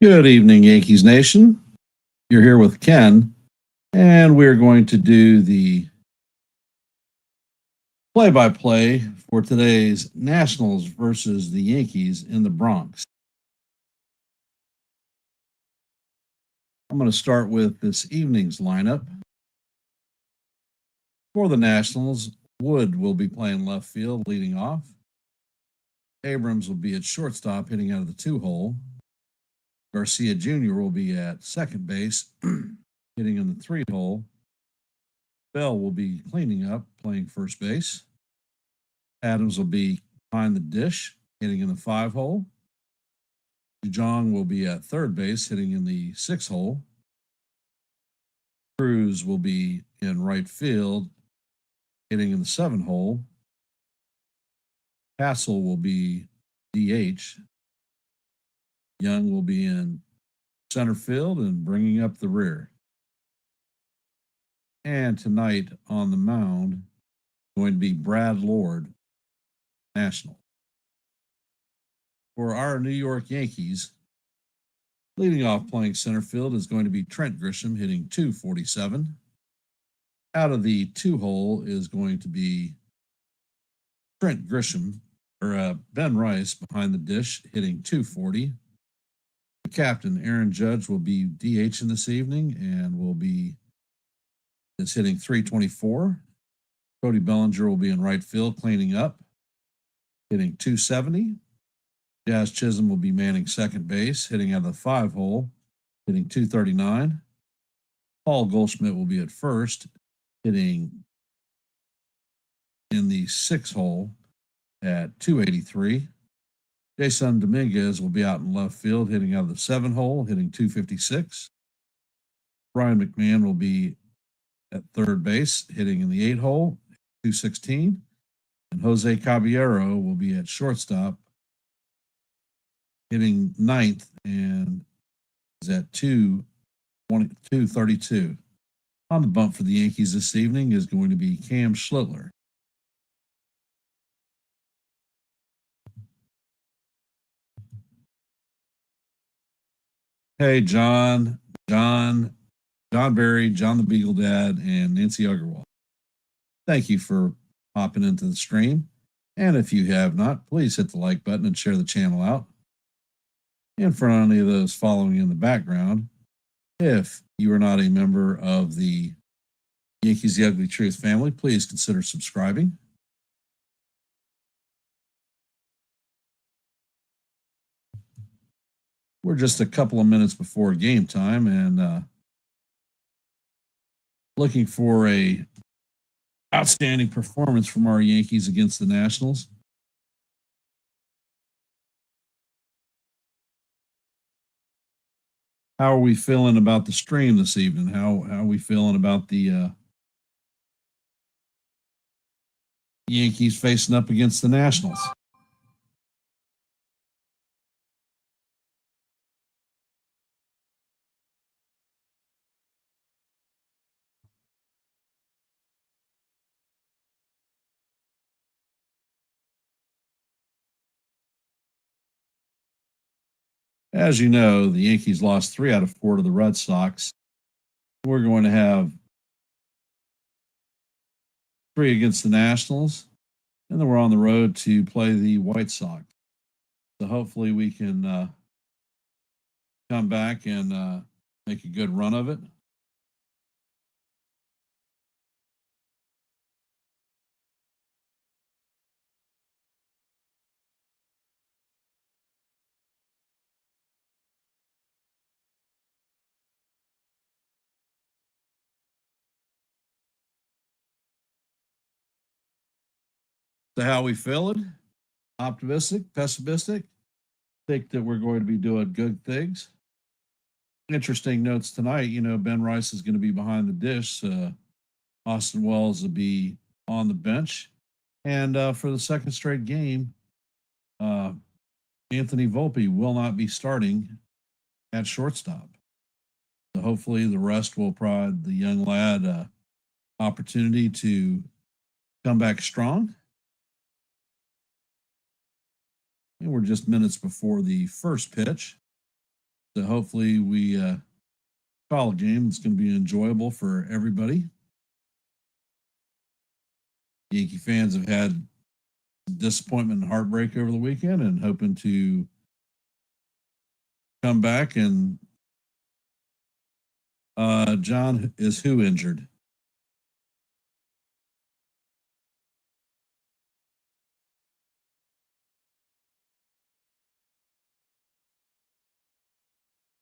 Good evening, Yankees Nation. You're here with Ken, and we're going to do the play by play for today's Nationals versus the Yankees in the Bronx. I'm going to start with this evening's lineup. For the Nationals, Wood will be playing left field, leading off. Abrams will be at shortstop, hitting out of the 2-hole. Garcia Jr. will be at second base, hitting in the 3-hole. Bell will be cleaning up, playing first base. Adams will be behind the dish, hitting in the 5-hole. DeJong will be at third base, hitting in the 6-hole. Cruz will be in right field, hitting in the 7-hole. Hassel will be DH. Young will be in center field and bringing up the rear. And tonight on the mound, going to be Brad Lord, National. For our New York Yankees, leading off playing center field is going to be Trent Grisham, hitting .247. Out of the 2-hole is going to be Trent Grisham, or Ben Rice behind the dish, hitting .240. The captain, Aaron Judge, will be DH in this evening and is hitting .324. Cody Bellinger will be in right field, cleaning up, hitting .270. Jazz Chisholm will be manning second base, hitting out of the 5-hole, hitting .239. Paul Goldschmidt will be at first, hitting in the 6-hole at .283. Jason Dominguez will be out in left field, hitting out of the 7-hole, hitting .256. Brian McMahon will be at third base, hitting in the 8-hole, .216. And Jose Caballero will be at shortstop, hitting 9th, and is at .232. On the bump for the Yankees this evening is going to be Cam Schlittler. Hey, John Berry, John the Beagle Dad, and Nancy Agarwal. Thank you for hopping into the stream. And if you have not, please hit the like button and share the channel out. And for any of those following in the background, if you are not a member of the Yankees The Ugly Truth family, please consider subscribing. We're just a couple of minutes before game time and looking for a outstanding performance from our Yankees against the Nationals. How are we feeling about the stream this evening? How are we feeling about the Yankees facing up against the Nationals? As you know, the Yankees lost 3 out of 4 to the Red Sox. We're going to have 3 against the Nationals, and then we're on the road to play the White Sox. So hopefully we can come back and make a good run of it. So how we feeling? Optimistic, pessimistic? Think that we're going to be doing good things. Interesting notes tonight. You know, Ben Rice is going to be behind the dish. Austin Wells will be on the bench. And for the second straight game, Anthony Volpe will not be starting at shortstop. So hopefully the rest will provide the young lad opportunity to come back strong. And we're just minutes before the first pitch. So hopefully we call a game that's going to be enjoyable for everybody. Yankee fans have had disappointment and heartbreak over the weekend and hoping to come back. And John, is who injured?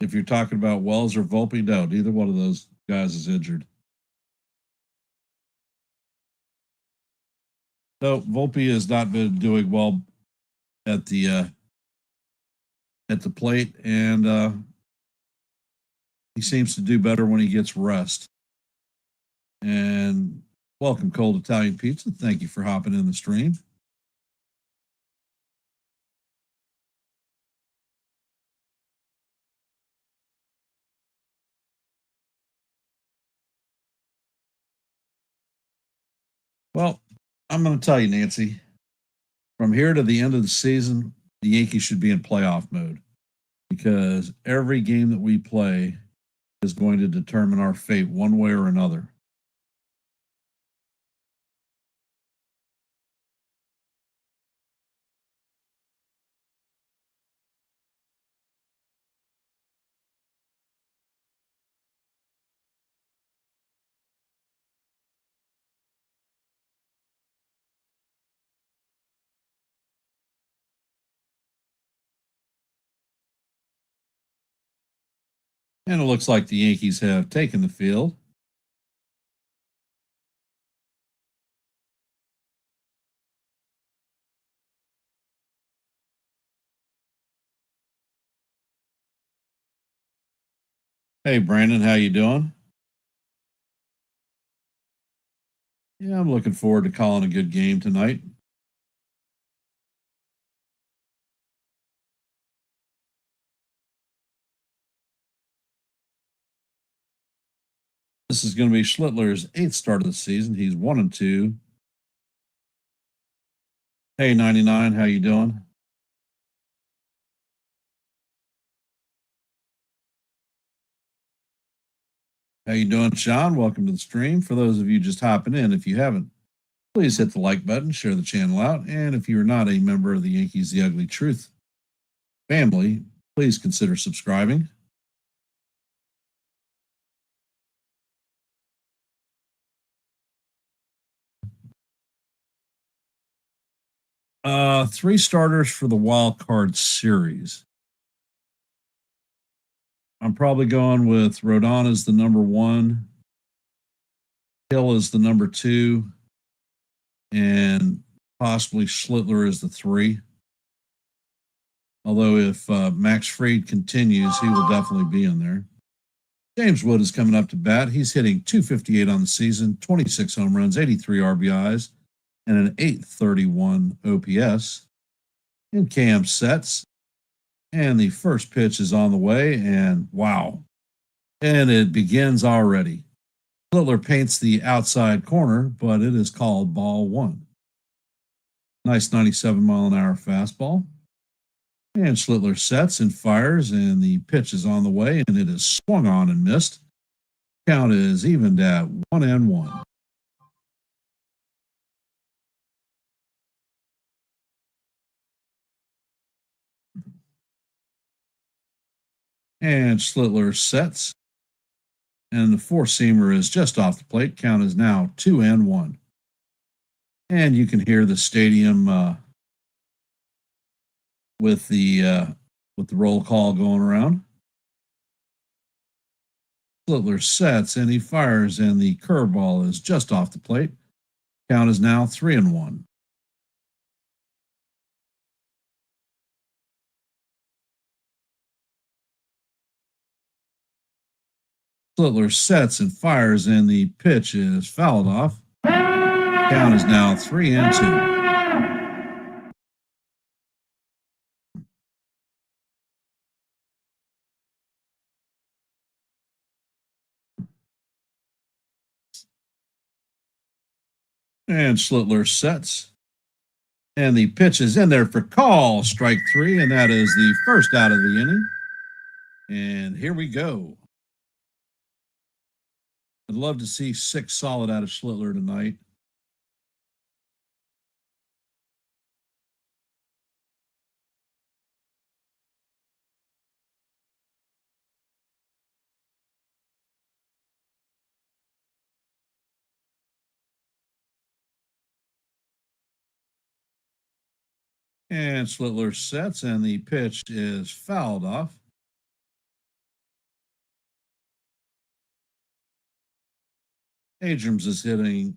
If you're talking about Wells or Volpe, no, neither one of those guys is injured. No, Volpe has not been doing well at the plate, and he seems to do better when he gets rest. And welcome, Cold Italian Pizza. Thank you for hopping in the stream. Well, I'm going to tell you, Nancy, from here to the end of the season, the Yankees should be in playoff mode because every game that we play is going to determine our fate one way or another. And it looks like the Yankees have taken the field. Hey, Brandon, how you doing? Yeah, I'm looking forward to calling a good game tonight. This is going to be Schlittler's 8th start of the season. He's 1-2. Hey, 99, how you doing? How you doing, Sean? Welcome to the stream. For those of you just hopping in, if you haven't, please hit the like button, share the channel out, and if you are not a member of the Yankees The Ugly Truth family, please consider subscribing. Three starters for the wild card series. I'm probably going with Rodon as the number 1, Hill as the number 2, and possibly Schlittler as the 3. Although if Max Fried continues, he will definitely be in there. James Wood is coming up to bat. He's hitting .258 on the season, 26 home runs, 83 RBIs, and an .831 OPS. And Cam sets, and the first pitch is on the way, and wow. And it begins already. Schlittler paints the outside corner, but it is called ball 1. Nice 97-mile-an-hour fastball. And Schlittler sets and fires, and the pitch is on the way, and it is swung on and missed. Count is evened at 1-1. And Schlittler sets, and the four-seamer is just off the plate. Count is now 2-1. And you can hear the stadium with the roll call going around. Schlittler sets and he fires, and the curveball is just off the plate. Count is now 3-1. Schlittler sets and fires, and the pitch is fouled off. Count is now 3-2. And Schlittler sets, and the pitch is in there for call, strike 3, and that is the first out of the inning. And here we go. I'd love to see 6 solid out of Schlittler tonight. And Schlittler sets, and the pitch is fouled off. Abrams is hitting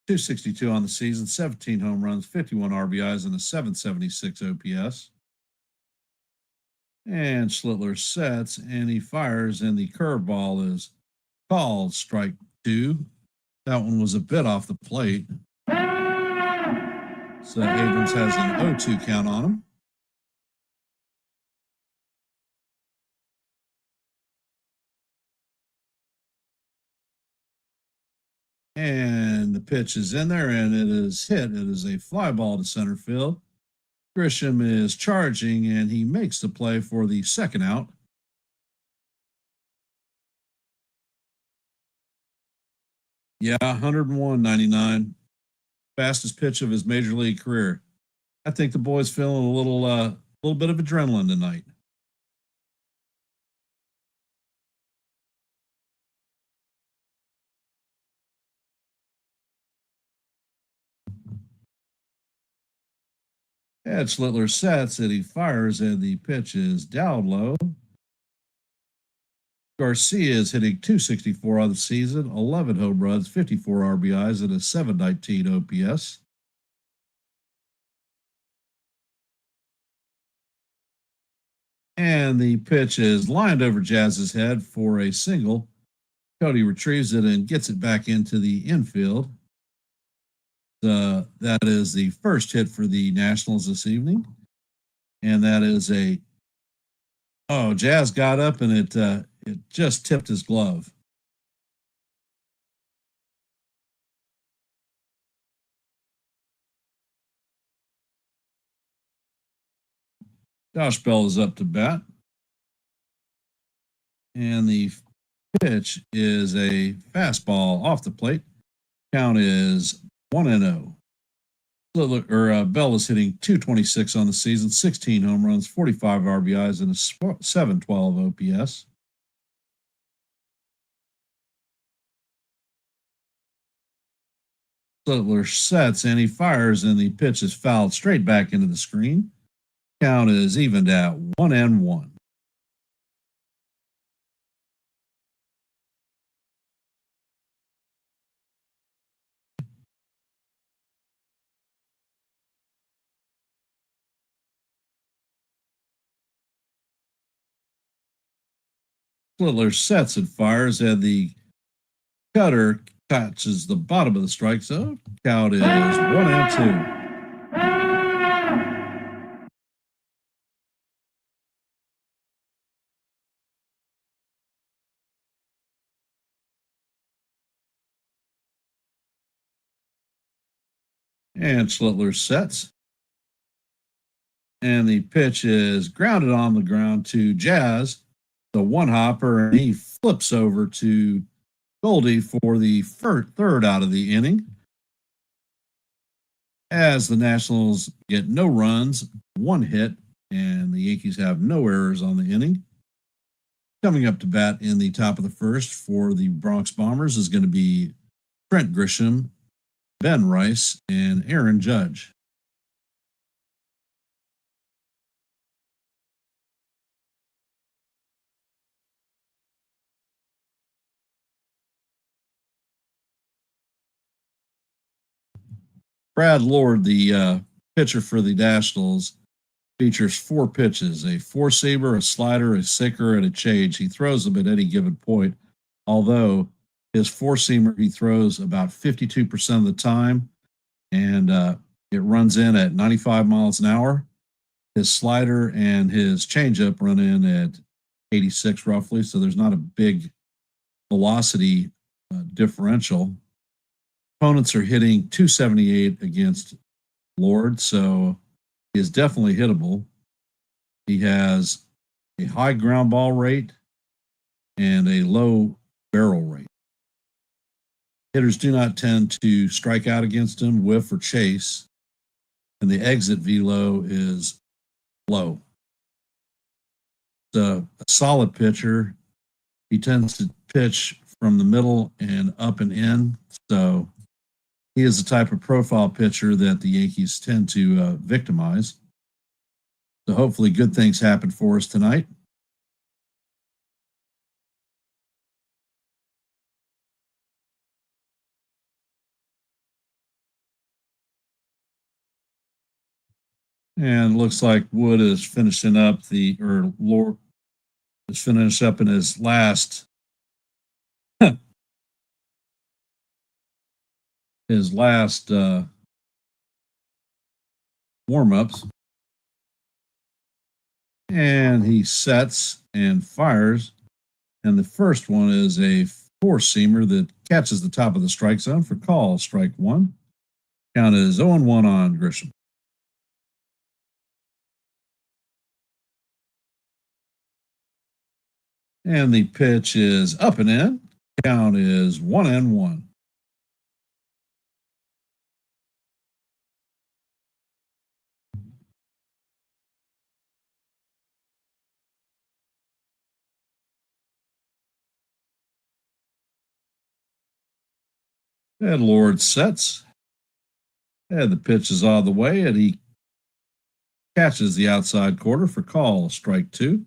262 on the season, 17 home runs, 51 RBIs, and a 776 OPS. And Schlittler sets, and he fires, and the curveball is called strike 2. That one was a bit off the plate. So Abrams has an 0-2 count on him. And the pitch is in there, and it is hit. It is a fly ball to center field. Grisham is charging, and he makes the play for the second out. Yeah, 101.99. Fastest pitch of his major league career. I think the boy's feeling a little bit of adrenaline tonight. Ed Schlittler sets and he fires, and the pitch is down low. Garcia is hitting 264 on the season, 11 home runs, 54 RBIs, and a 719 OPS. And the pitch is lined over Jazz's head for a single. Cody retrieves it and gets it back into the infield. That is the first hit for the Nationals this evening. And that is Jazz got up, and it just tipped his glove. Josh Bell is up to bat. And the pitch is a fastball off the plate. Count is 1-0. Bell is hitting 226 on the season, 16 home runs, 45 RBIs, and a 712 OPS. Schlittler sets, and he fires, and the pitch is fouled straight back into the screen. Count is evened at 1-1. Schlittler sets and fires, and the cutter catches the bottom of the strike zone. Count is 1-2. And Schlittler sets. And the pitch is grounded on the ground to Jazz, the one hopper, and he flips over to Goldie for the third out of the inning. As the Nationals get no runs, 1 hit, and the Yankees have no errors on the inning. Coming up to bat in the top of the first for the Bronx Bombers is going to be Trent Grisham, Ben Rice, and Aaron Judge. Brad Lord, the pitcher for the Nationals, features 4 pitches: a 4-seamer, a slider, a sinker, and a change. He throws them at any given point, although his 4-seamer he throws about 52% of the time, and it runs in at 95 miles an hour. His slider and his changeup run in at 86 roughly, so there's not a big velocity differential. Opponents are hitting 278 against Lord, so he is definitely hittable. He has a high ground ball rate, and a low barrel rate. Hitters do not tend to strike out against him, whiff, or chase, and the exit velo is low. A solid pitcher. He tends to pitch from the middle and up and in, so he is the type of profile pitcher that the Yankees tend to victimize. So hopefully good things happen for us tonight. And looks like Wood is finishing up Lord is finishing up in his last warm-ups. And he sets and fires. And the first one is a four-seamer that catches the top of the strike zone for call, strike one. Count is 0-1 on Grisham. And the pitch is up and in. Count is 1-1. And Lord sets. And the pitch is out of the way, and he catches the outside corner for call, strike two.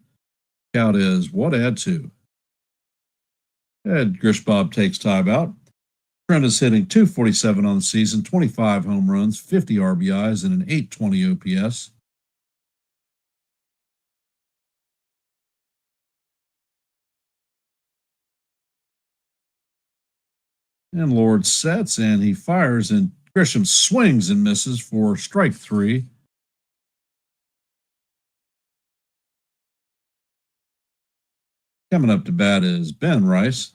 Count is 1-2. And Grishbob takes time out. Trent is hitting .247 on the season, 25 home runs, 50 RBIs, and an .820 OPS. And Lord sets, and he fires, and Grisham swings and misses for strike three. Coming up to bat is Ben Rice.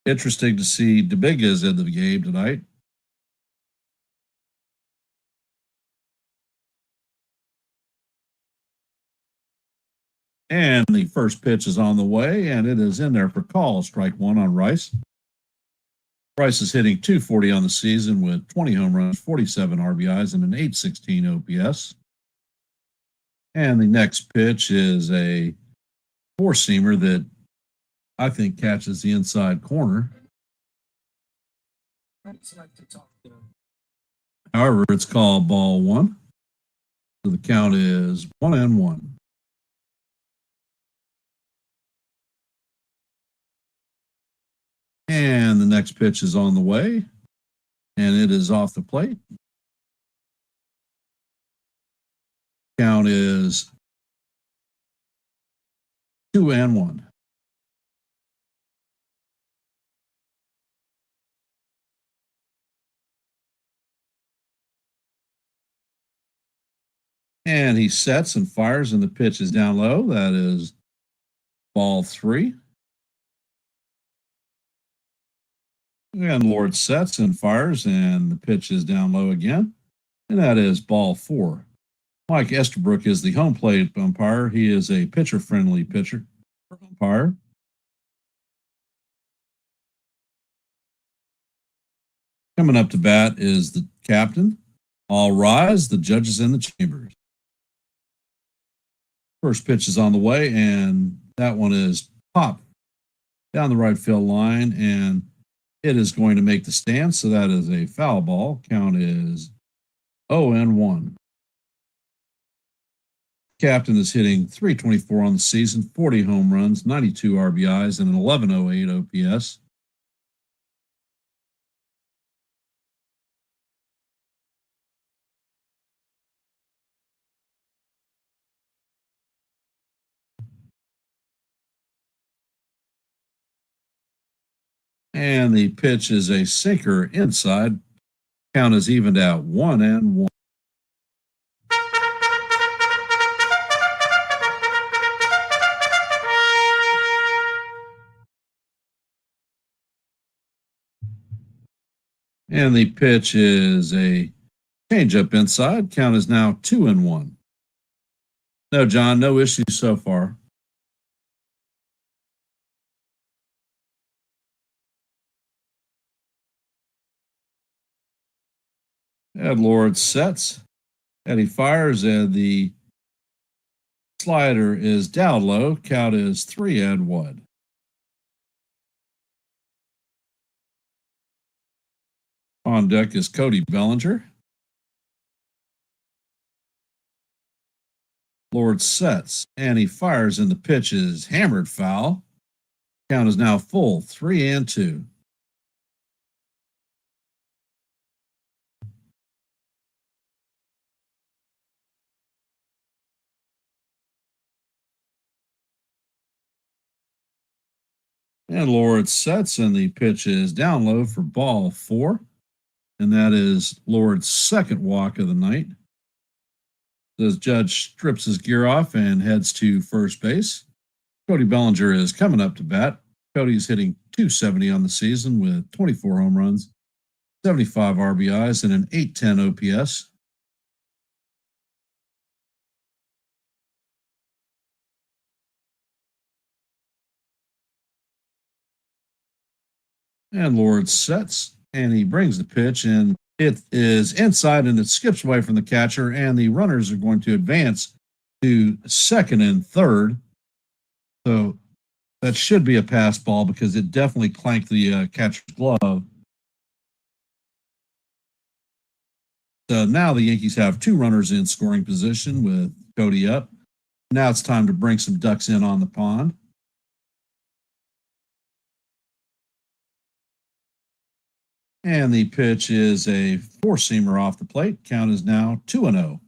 Interesting to see DeBigg's in the game tonight. And the first pitch is on the way, and it is in there for call, strike one on Rice. Rice is hitting .240 on the season with 20 home runs, 47 RBIs, and an .816 OPS. And the next pitch is a four-seamer that I think catches the inside corner. However, it's called ball one. So the count is 1-1. And the next pitch is on the way, and it is off the plate. Count is 2-1. And he sets and fires, and the pitch is down low. That is ball three. And Lord sets and fires, and the pitch is down low again. And that is ball four. Mike Estabrook is the home plate umpire. He is a pitcher-friendly pitcher umpire. Coming up to bat is the captain. All rise, the judges in the chambers. First pitch is on the way, and that one is popped down the right field line, and it is going to make the stand, so that is a foul ball. Count is 0-1. Captain is hitting .324 on the season, 40 home runs, 92 RBIs, and an 1108 OPS. And the pitch is a sinker inside. Count is evened out 1-1. And the pitch is a Change up inside. Count is now 2-1. No, John, no issues so far. Ed Lord sets. Eddie fires, and the slider is down low. Count is 3-1. On deck is Cody Bellinger. Lord sets, and he fires, and the pitch is hammered foul. Count is now full, 3-2. And Lord sets, and the pitch is down low for ball 4. And that is Lord's second walk of the night. As Judge strips his gear off and heads to first base. Cody Bellinger is coming up to bat. Cody's hitting .270 on the season with 24 home runs, 75 RBIs, and an .810 OPS. And Lord sets, and he brings the pitch, and it is inside, and it skips away from the catcher, and the runners are going to advance to second and third. So that should be a pass ball because it definitely clanked the catcher's glove. So now the Yankees have 2 runners in scoring position with Cody up. Now it's time to bring some ducks in on the pond. And the pitch is a 4-seamer off the plate. Count is now 2-0.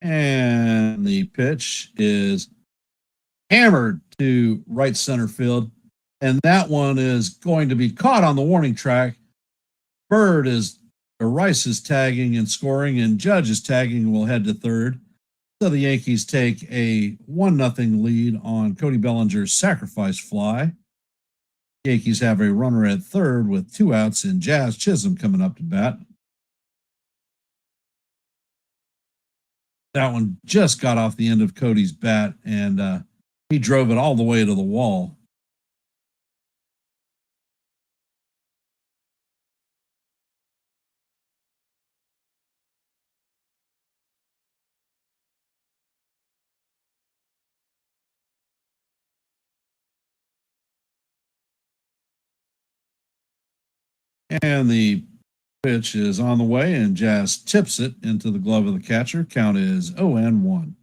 And the pitch is hammered to right center field. And that one is going to be caught on the warning track. Rice is tagging and scoring, and Judge is tagging and will head to third. So the Yankees take a 1-0 lead on Cody Bellinger's sacrifice fly. Yankees have a runner at third with 2 outs, and Jazz Chisholm coming up to bat. That one just got off the end of Cody's bat, and he drove it all the way to the wall. And the pitch is on the way, and Jazz tips it into the glove of the catcher. Count is 0-1.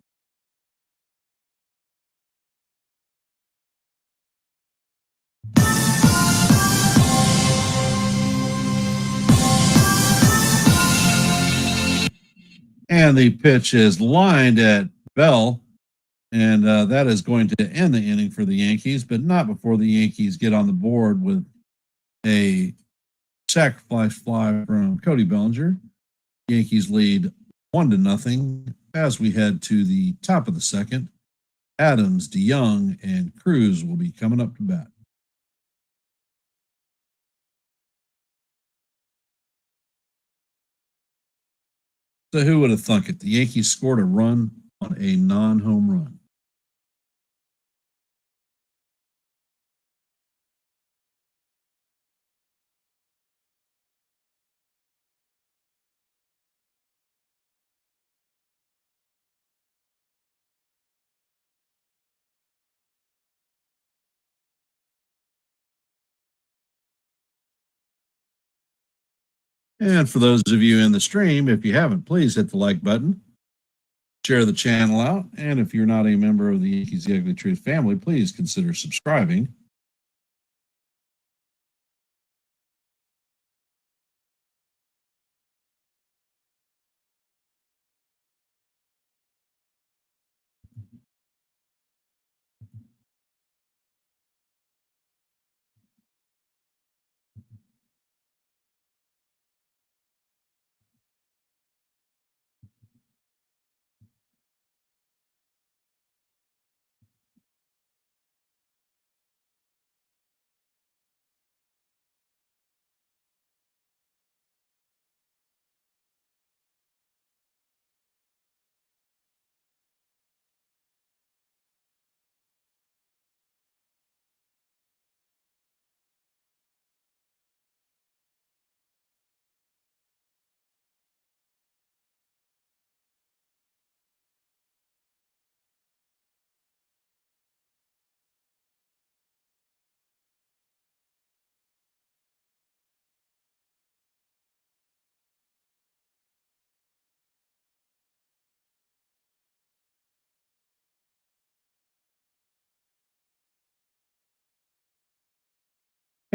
And the pitch is lined at Bell, and that is going to end the inning for the Yankees, but not before the Yankees get on the board with a sacrifice fly from Cody Bellinger. Yankees lead 1-0 as we head to the top of the second. Adams, DeYoung, and Cruz will be coming up to bat. So who would have thunk it? The Yankees scored a run on a non-home run. And for those of you in the stream, if you haven't, please hit the like button, share the channel out, and if you're not a member of the Yankees The Ugly Truth family, please consider subscribing.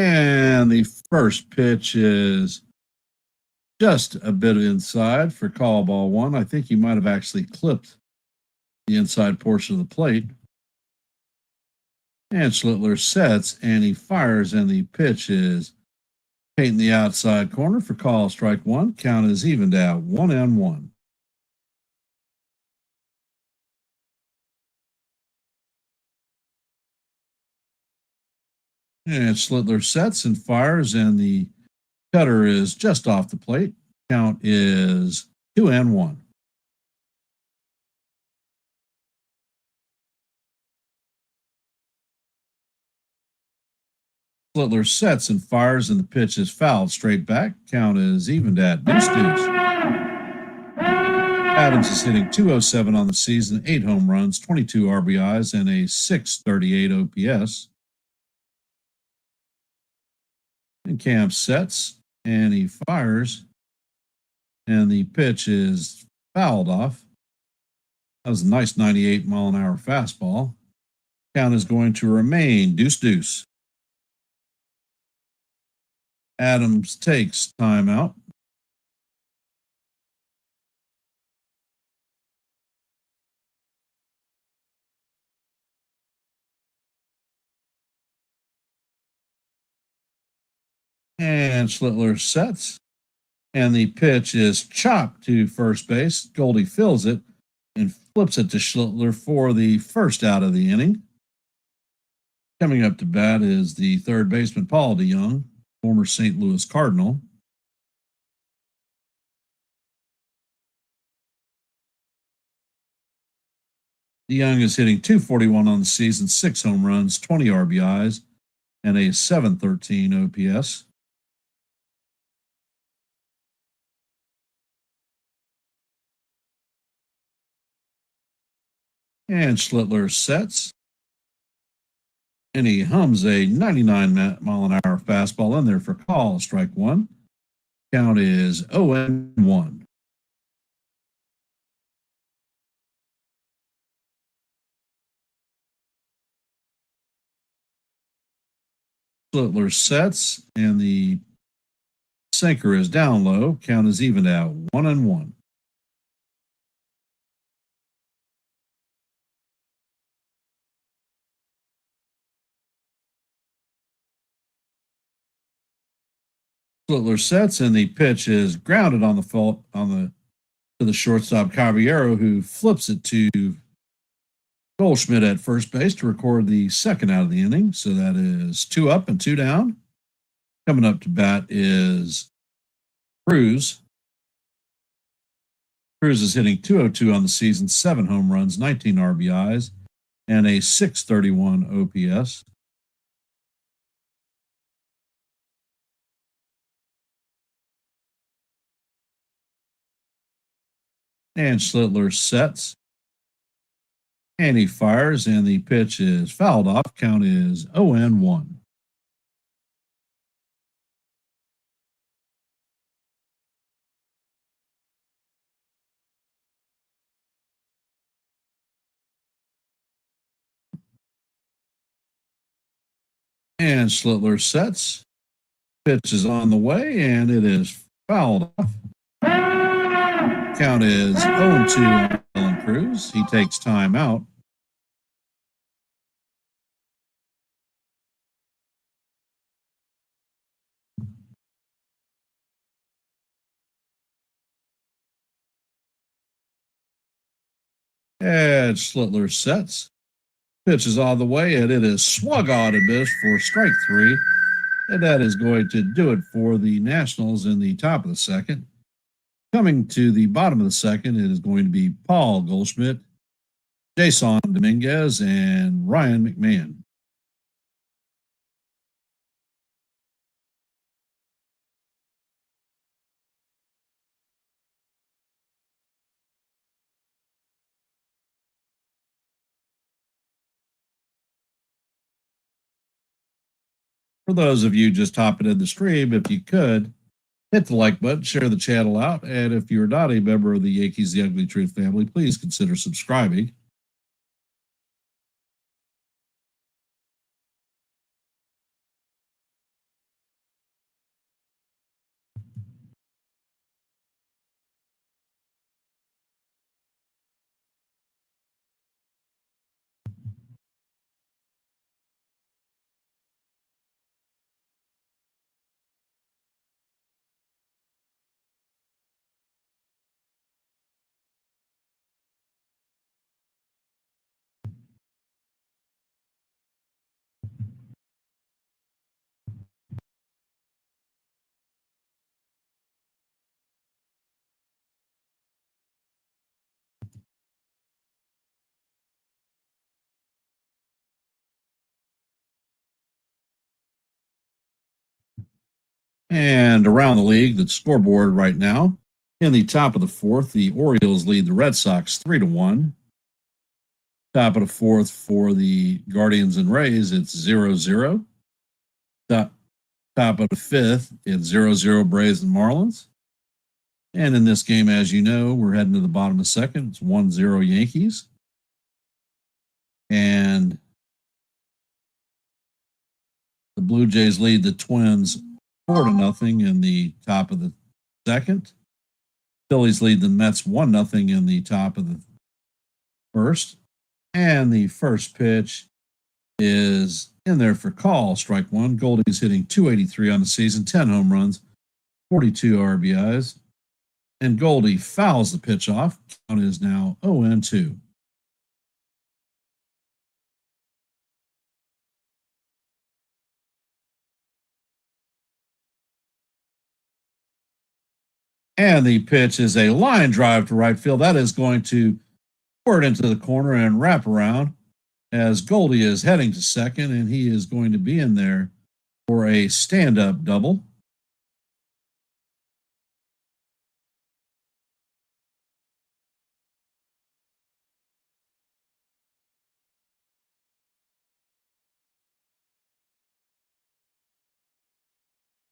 And the first pitch is just a bit inside for call ball one. I think he might have actually clipped the inside portion of the plate. And Schlittler sets and he fires, and the pitch is painting the outside corner for call strike one. Count is evened out 1-1. And Schlittler sets and fires, and the cutter is just off the plate. Count is 2-1. Schlittler sets and fires, and the pitch is fouled straight back. Count is evened at deuce. Adams is hitting 207 on the season, 8 home runs, 22 RBIs, and a 638 OPS. And Cam sets and he fires, and the pitch is fouled off. That was a nice 98-mile-an-hour fastball. Count is going to remain deuce. Adams takes timeout. And Schlittler sets, and the pitch is chopped to first base. Goldie fills it and flips it to Schlittler for the first out of the inning. Coming up to bat is the third baseman, Paul DeYoung, former St. Louis Cardinal. DeYoung is hitting 241 on the season, 6 home runs, 20 RBIs, and a 713 OPS. And Schlittler sets, and he hums a 99-mile-an-hour fastball in there for call, strike one. Count is 0-1. Schlittler sets, and the sinker is down low. Count is evened out 1-1. Schlittler sets, and the pitch is grounded on the fault to the shortstop Caballero, who flips it to Goldschmidt at first base to record the second out of the inning. So that is 2 up and 2 down. Coming up to bat is Cruz. Cruz is hitting 202 on the season, 7 home runs, 19 RBIs, and a 631 OPS. And Schlittler sets, and he fires, and the pitch is fouled off. Count is 0-1. And Schlittler sets, pitch is on the way, and it is fouled off. Count is 0-2 on Cruz. He takes time out. And Schlittler sets, pitch is on the way, and it is swung on and missed for strike 3. And that is going to do it for the Nationals in the top of the second. Coming to the bottom of the second, it is going to be Paul Goldschmidt, Jason Dominguez, and Ryan McMahon. For those of you just hopping in the stream, if you could, hit the like button, share the channel out, and if you're not a member of the Yankees The Ugly Truth family, please consider subscribing. And around the league, the scoreboard right now, in the top of the fourth, the Orioles lead the Red Sox 3-1. Top of the fourth for the Guardians and Rays, it's 0-0. Top of the fifth, it's 0-0 Braves and Marlins. And in this game, as you know, we're heading to the bottom of the second. It's 1-0 Yankees. And the Blue Jays lead the Twins 4-0 in the top of the second. Phillies lead the Mets 1-0 in the top of the first. And the first pitch is in there for call, strike one. Goldie's hitting .283 on the season, 10 home runs, 42 RBIs. And Goldie fouls the pitch off. Count is now 0-2. And the pitch is a line drive to right field. That is going to pour it into the corner and wrap around as Goldie is heading to second, and he is going to be in there for a stand-up double.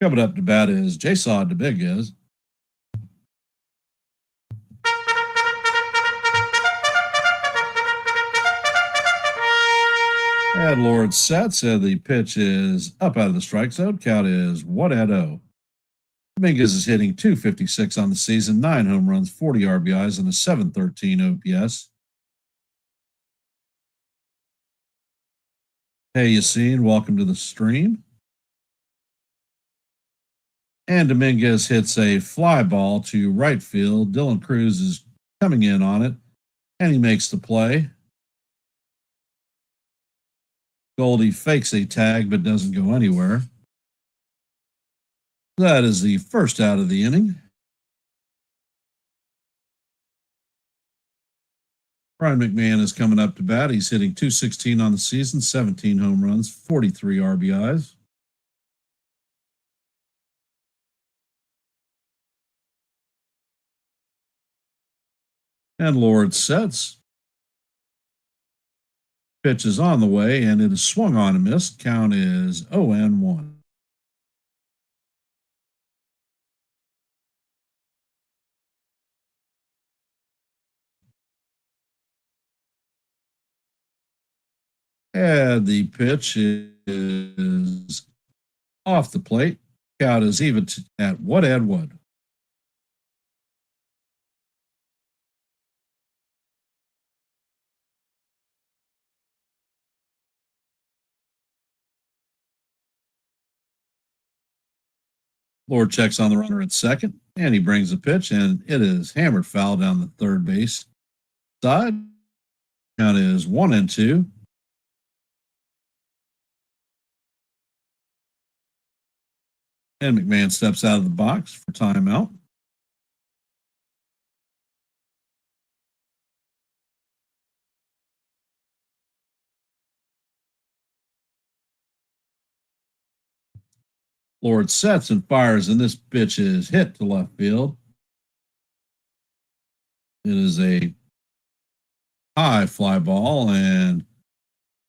Coming up to bat is Jason Dominguez. And Lord sets, and the pitch is up out of the strike zone. Count is 1-0. Dominguez is hitting .256 on the season, 9 home runs, 40 RBIs, and a .713 OPS. Hey, Yassine, welcome to the stream. And Dominguez hits a fly ball to right field. Dylan Cruz is coming in on it, and he makes the play. Goldie fakes a tag but doesn't go anywhere. That is the first out of the inning. Brian McMahon is coming up to bat. He's hitting .216 on the season, 17 home runs, 43 RBIs. And Lord sets. Pitch is on the way, and it is swung on and missed. Count is 0-1. And the pitch is off the plate. Count is even at 1-1. Lord checks on the runner at second, and he brings the pitch, and it is hammered foul down the third base side. Count is 1-2. And McMahon steps out of the box for timeout. Lord sets and fires, and this pitch is hit to left field. It is a high fly ball, and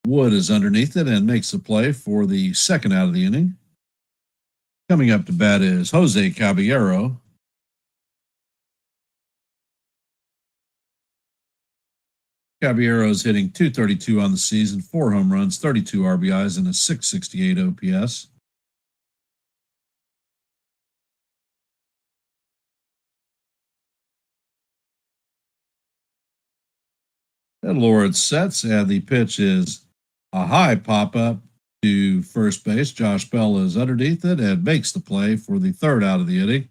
Wood is underneath it and makes the play for the second out of the inning. Coming up to bat is Jose Caballero. Caballero is hitting .232 on the season, 4 home runs, 32 RBIs, and a .668 OPS. And Lord sets, and the pitch is a high pop-up to first base. Josh Bell is underneath it and makes the play for the third out of the inning.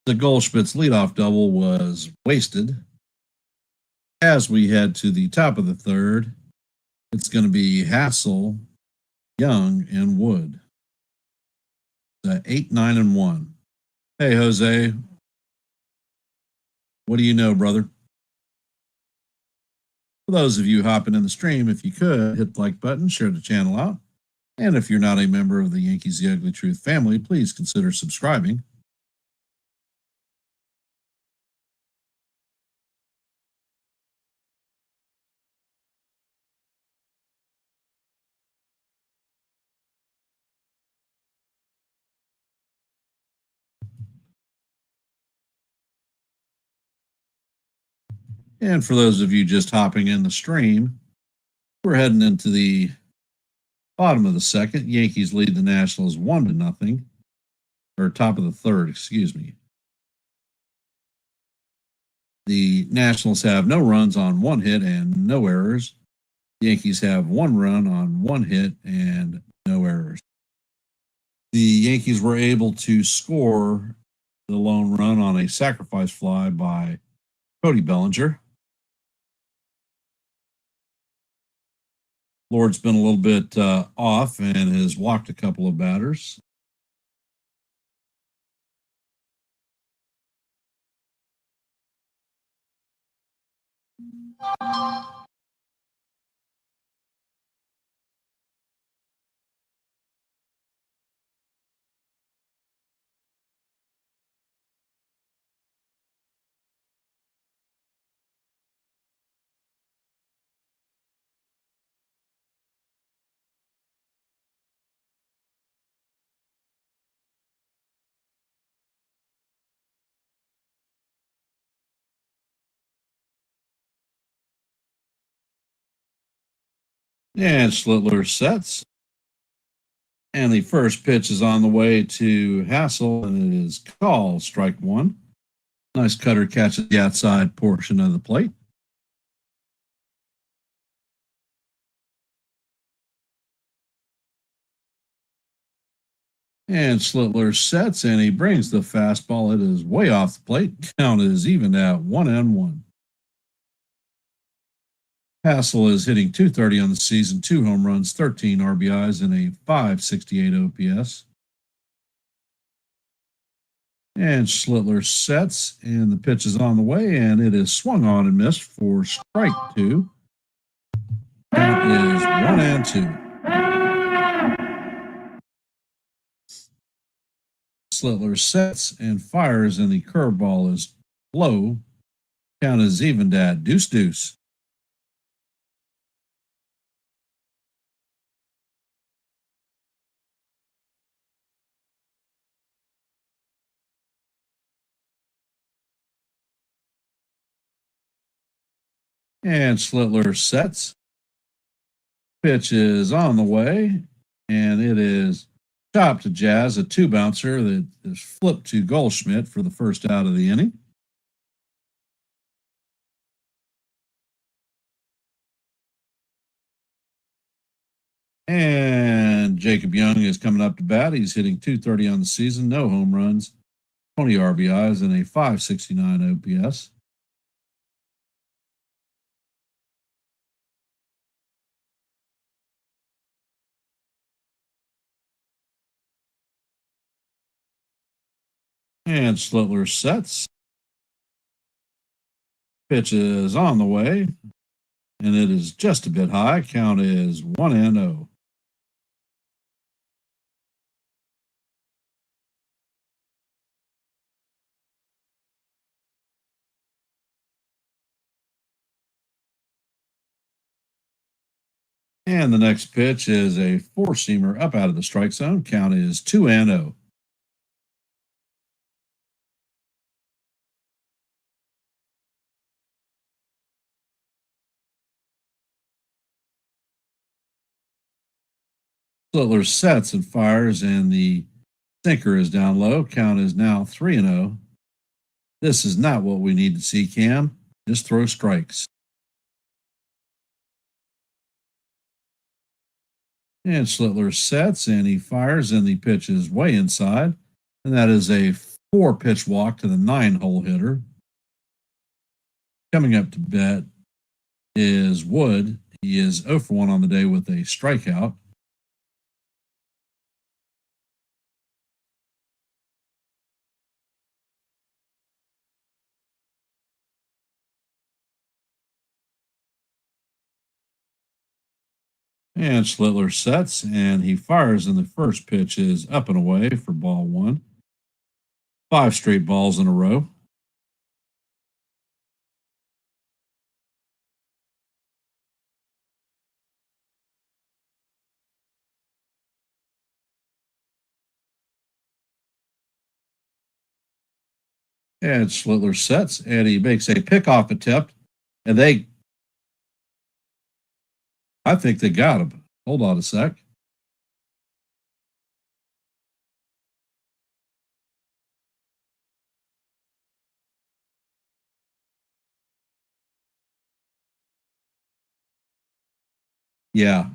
The Goldschmidt's leadoff double was wasted. As we head to the top of the third, it's going to be Hassel, Young, and Wood. 8, 9, and 1. Hey, Jose. What do you know, brother? For those of you hopping in the stream, if you could, hit the like button, share the channel out. And if you're not a member of the Yankees The Ugly Truth family, please consider subscribing. And for those of you just hopping in the stream, we're heading into the bottom of the second. Yankees lead the Nationals 1-0, or top of the third, excuse me. The Nationals have no runs on one hit and no errors. The Yankees have one run on one hit and no errors. The Yankees were able to score the lone run on a sacrifice fly by Cody Bellinger. Lord's been a little bit off and has walked a couple of batters. And Schlittler sets. And the first pitch is on the way to Hassel, and it is called strike one. Nice cutter catches the outside portion of the plate. And Schlittler sets, and he brings the fastball. It is way off the plate. Count is even at 1-1. Hassel is hitting .230 on the season, 2 home runs, 13 RBIs, and a .568 OPS. And Schlittler sets, and the pitch is on the way, and it is swung on and missed for strike two. Count is 1-2. Schlittler sets and fires, and the curveball is low. Count is evened at 2-2. And Schlittler sets. Pitch is on the way, and it is chopped to Jazz, a two bouncer that is flipped to Goldschmidt for the first out of the inning. And Jacob Young is coming up to bat. He's hitting .230 on the season, no home runs, 20 RBIs, and a .569 OPS. And Schlittler sets. Pitch is on the way, and it is just a bit high. Count is 1-0. And the next pitch is a four-seamer up out of the strike zone. Count is 2-0. Schlittler sets and fires, and the sinker is down low. Count is now 3-0. This is not what we need to see, Cam. Just throw strikes. And Schlittler sets, and he fires, and the pitch is way inside. And that is a 4-pitch walk to the 9-hole hitter. Coming up to bat is Wood. He is 0 for 1 on the day with a strikeout. And Schlittler sets and he fires, and the first pitch is up and away for ball one. 5 straight balls in a row. And Schlittler sets and he makes a pickoff attempt. And I think they got him. Hold on a sec. Yeah,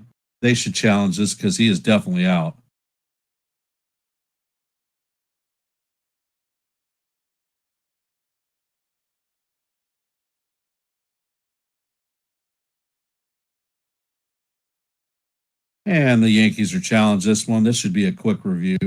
they should challenge this because he is definitely out. And the Yankees are challenged this one. This should be a quick review.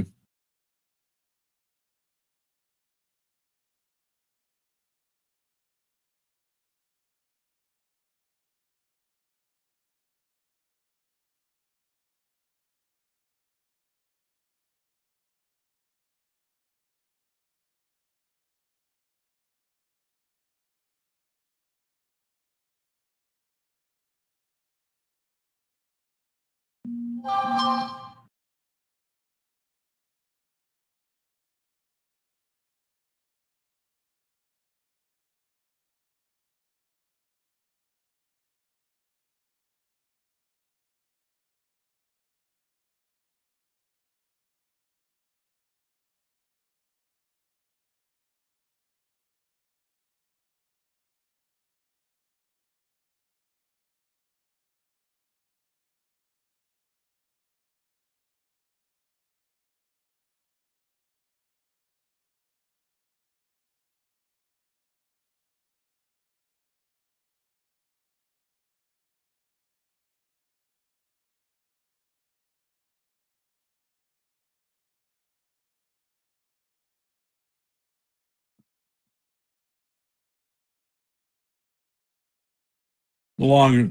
The longer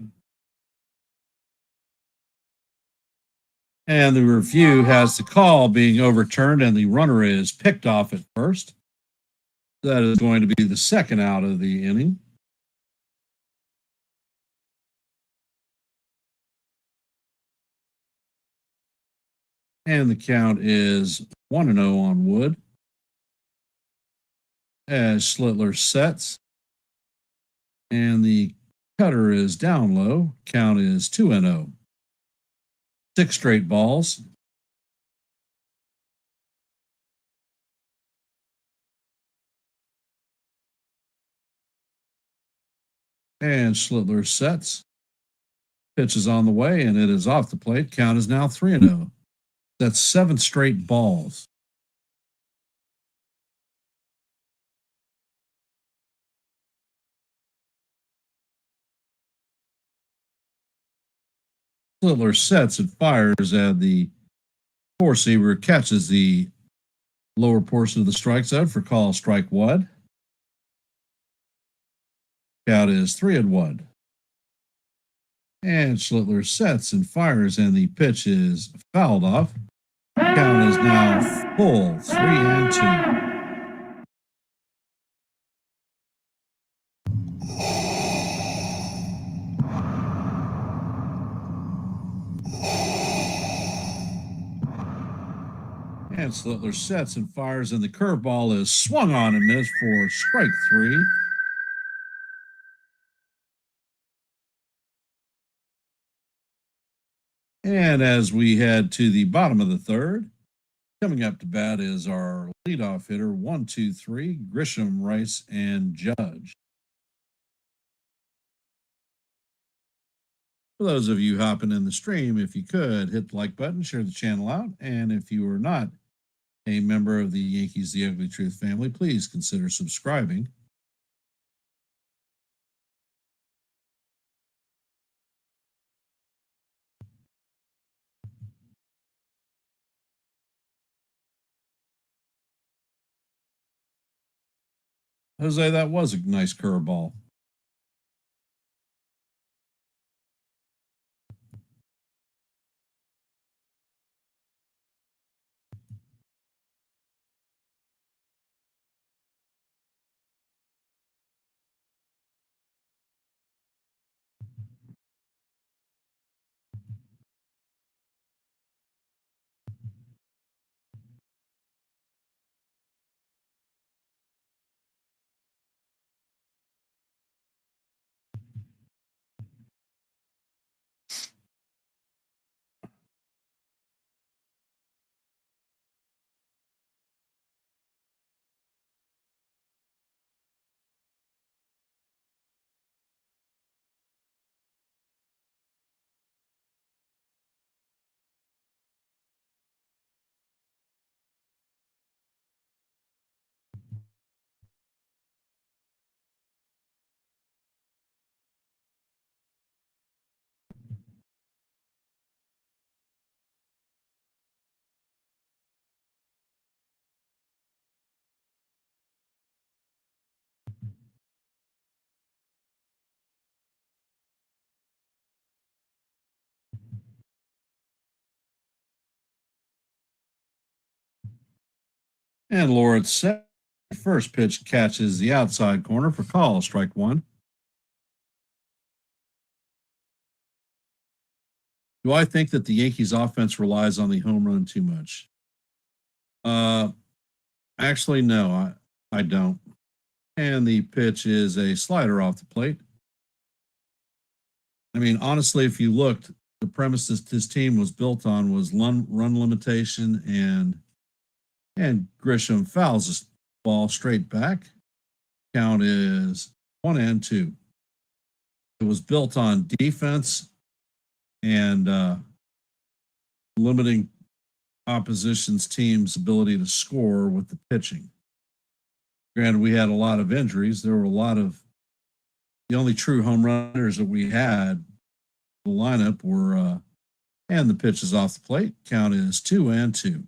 and the review has the call being overturned, and the runner is picked off at first. That is going to be the second out of the inning. And the count is 1-0 on Wood. As Schlittler sets, and the cutter is down low. Count is 2-0. 6 straight balls. And Schlittler sets. Pitch is on the way, and it is off the plate. Count is now 3-0. That's 7 straight balls. Schlittler sets and fires, and the four-seamer catches the lower portion of the strike zone for call strike one. Count is 3-1. And Schlittler sets and fires, and the pitch is fouled off. Count is now full 3-2. And Schlittler sets and fires, and the curveball is swung on and missed for strike 3. And as we head to the bottom of the third, coming up to bat is our leadoff hitter, 1, 2, 3, Grisham, Rice, and Judge. For those of you hopping in the stream, if you could hit the like button, share the channel out, and if you are not a member of the Yankees The Ugly Truth family, please consider subscribing. Jose, that was a nice curveball. And Lawrence set. First pitch catches the outside corner for call, strike one. Do I think that the Yankees offense relies on the home run too much? Uh, Actually, no, I don't. And the pitch is a slider off the plate. I mean, honestly, if you looked, the premise this team was built on was run limitation, and Grisham fouls the ball straight back. Count is 1-2. It was built on defense and limiting opposition's team's ability to score with the pitching. Granted, we had a lot of injuries. There were a lot of the only true home runners that we had. The lineup were and the pitch is off the plate. Count is 2-2.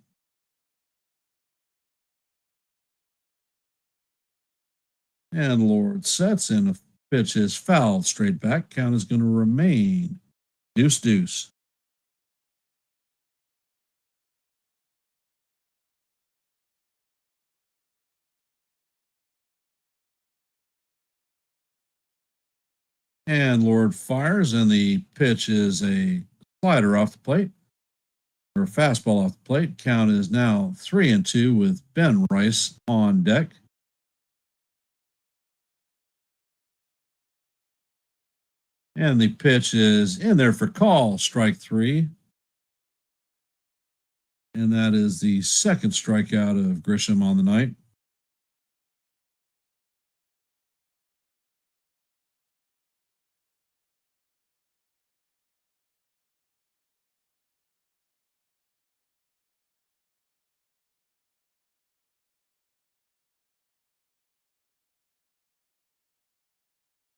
And Lord sets in a pitch is fouled straight back. Count is going to remain deuce. And Lord fires, and the pitch is a slider off the plate, or a fastball off the plate. Count is now 3-2 with Ben Rice on deck. And the pitch is in there for call, strike three. And that is the second strikeout of Grisham on the night.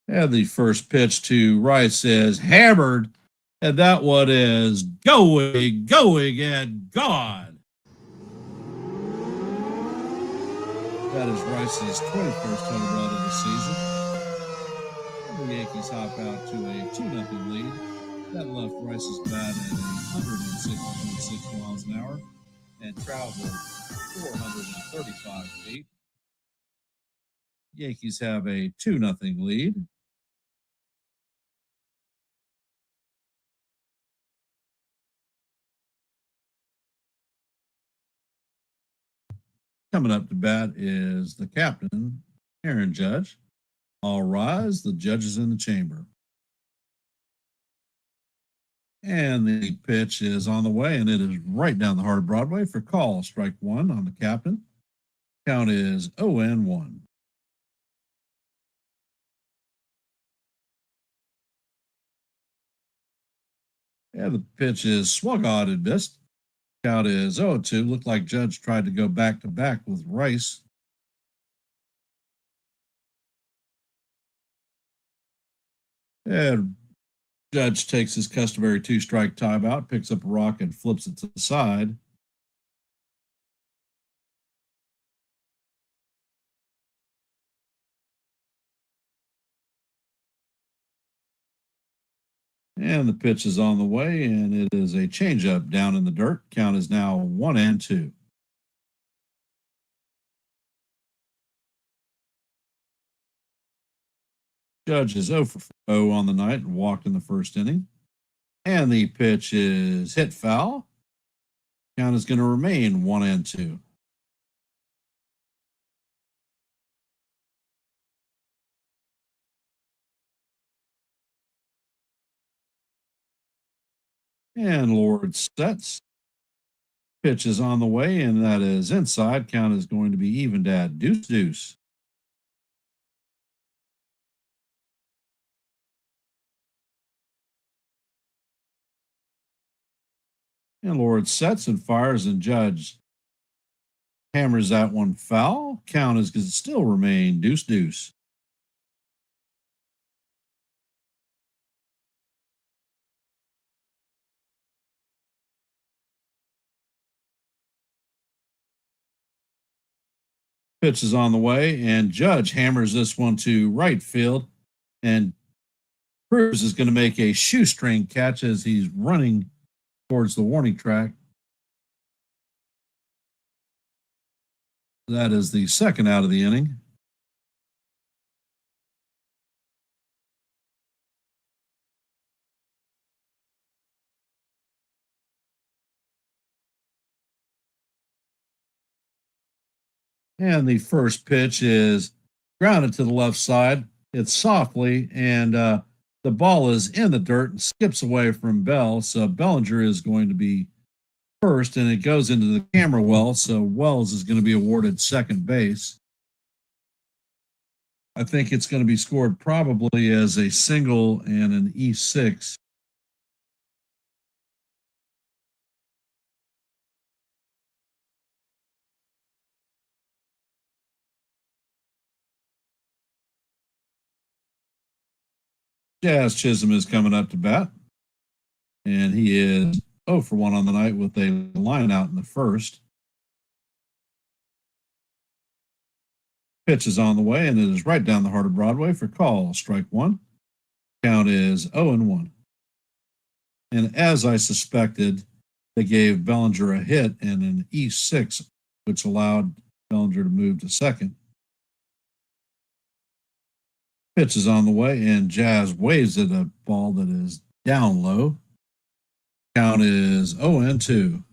And the first pitch to Rice is hammered, and that one is going, and gone. That is Rice's 21st home run of the season. And the Yankees hop out to a 2-0 lead. That left Rice's bat at 106.6 miles an hour and traveled 435 feet. Yankees have a 2-0 lead. Coming up to bat is the captain, Aaron Judge. All rise, the judge is in the chamber. And the pitch is on the way, and it is right down the heart of Broadway for call, strike one on the captain. Count is 0-1. And the pitch is swung on and missed. Count is 0-2. Looked like Judge tried to go back to back with Rice. And Judge takes his customary 2-strike timeout, picks up a rock and flips it to the side. And the pitch is on the way, and it is a changeup down in the dirt. Count is now 1-2. Judge is 0 for 0 on the night and walked in the first inning. And the pitch is hit foul. Count is going to remain 1-2. And Lord sets. Pitch is on the way, and that is inside. Count is going to be evened at deuce. And Lord sets and fires, and Judge hammers that one foul. Count is going to still remain deuce. Pitch is on the way, and Judge hammers this one to right field. And Cruz is going to make a shoestring catch as he's running towards the warning track. That is the second out of the inning. And the first pitch is grounded to the left side. It's softly, and the ball is in the dirt and skips away from Bell. So Bellinger is going to be first, and it goes into the camera well. So Wells is going to be awarded second base. I think it's going to be scored probably as a single and an E6. Jazz Chisholm is coming up to bat, and he is 0 for 1 on the night with a line out in the first. Pitch is on the way, and it is right down the heart of Broadway for call. Strike one. Count is 0 and 1. And as I suspected, they gave Bellinger a hit and an E6, which allowed Bellinger to move to second. Pitch is on the way, and Jazz waves at a ball that is down low. Count is 0 and 2.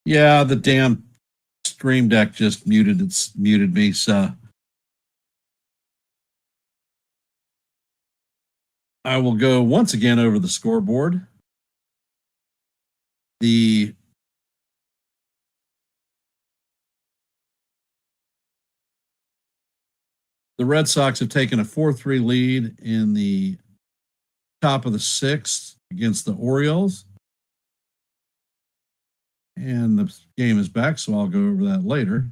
Yeah, the damn Stream Deck just muted me. So I will go once again over the scoreboard. The Red Sox have taken a 4-3 lead in the top of the sixth against the Orioles. And the game is back, so I'll go over that later.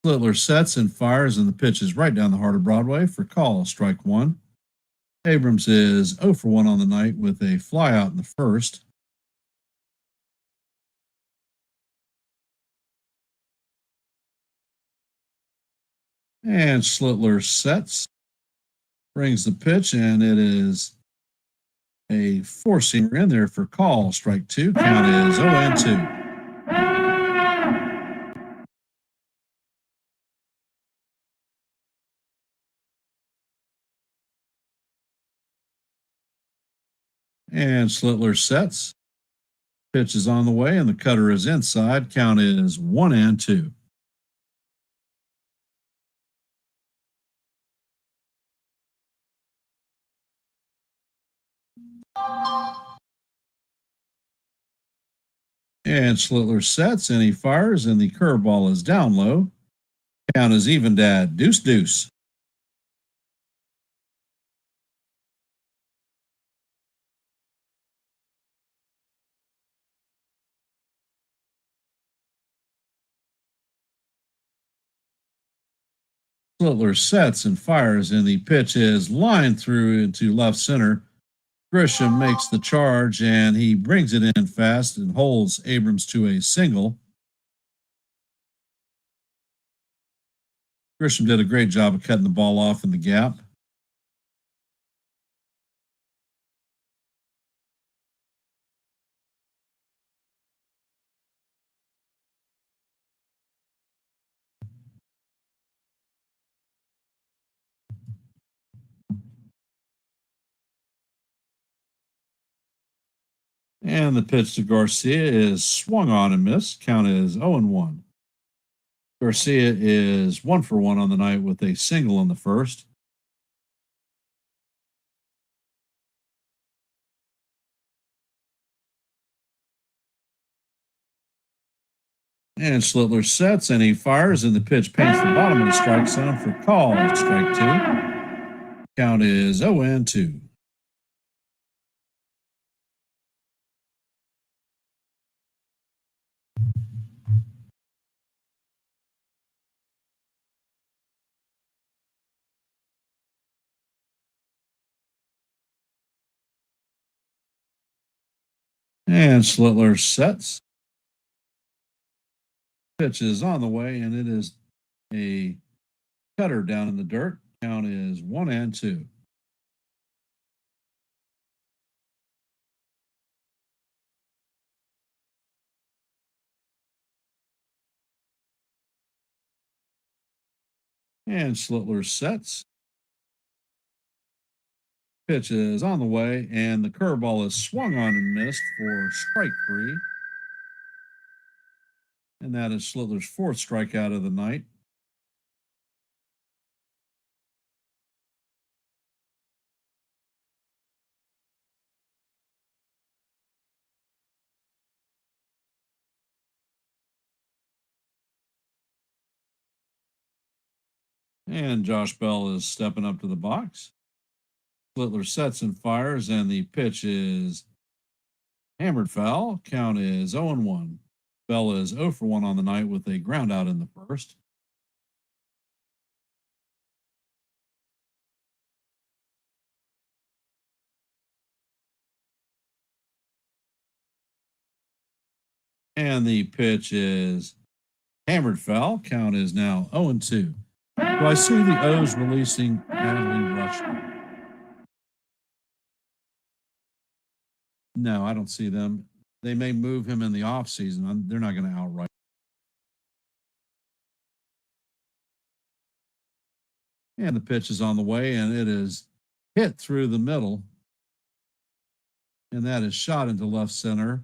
Schlittler sets and fires, and the pitch is right down the heart of Broadway for call, strike one. Abrams is 0 for 1 on the night with a flyout in the first. And Schlittler sets, brings the pitch, and it is a four-seamer in there for call, strike two. Count is 0-2. And Schlittler sets. Pitch is on the way, and the cutter is inside. Count is 1-2. And Schlittler sets, and he fires, and the curveball is down low. Count is evened at deuce. Schlittler sets and fires, and the pitch is lined through into left center. Grisham makes the charge, and he brings it in fast and holds Abrams to a single. Grisham did a great job of cutting the ball off in the gap. And the pitch to Garcia is swung on and missed. Count is 0-1. Garcia is 1 for 1 on the night with a single in the first. And Schlittler sets, and he fires, and the pitch paints the bottom of the strike zone for call, strike two. Count is 0-2. And Schlittler sets. Pitch is on the way, and it is a cutter down in the dirt. Count is 1-2. And Schlittler sets. Pitch is on the way, and the curveball is swung on and missed for strike three. And that is Schlittler's fourth strikeout of the night. And Josh Bell is stepping up to the box. Schlittler sets and fires, and the pitch is hammered foul. Count is 0-1. Bell is 0 for 1 on the night with a ground out in the first. And the pitch is hammered foul. Count is now 0-2. Do I see the O's releasing Adley Rutschman? No, I don't see them. They may move him in the offseason. They're not going to outright. And the pitch is on the way, and it is hit through the middle. and that is shot into left center.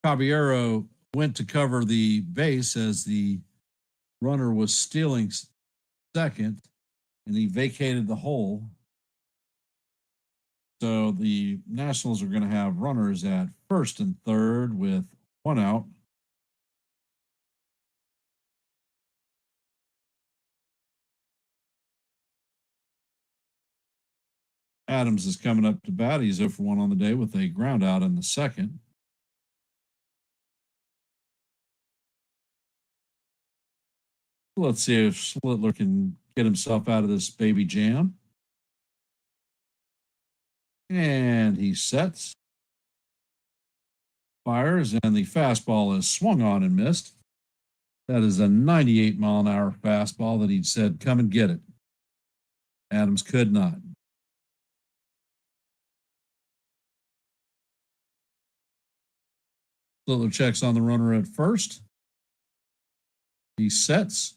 Caballero went to cover the base as the runner was stealing second, and he vacated the hole. So the Nationals are going to have runners at first and third with one out. Adams is coming up to bat. He's 0 for 1 on the day with a ground out in the second. Let's see if Schlittler can get himself out of this baby jam. And he sets, fires, and the fastball is swung on and missed. That is a 98-mile-an-hour fastball that he said, come and get it. Adams could not. Schlittler checks on the runner at first. He sets.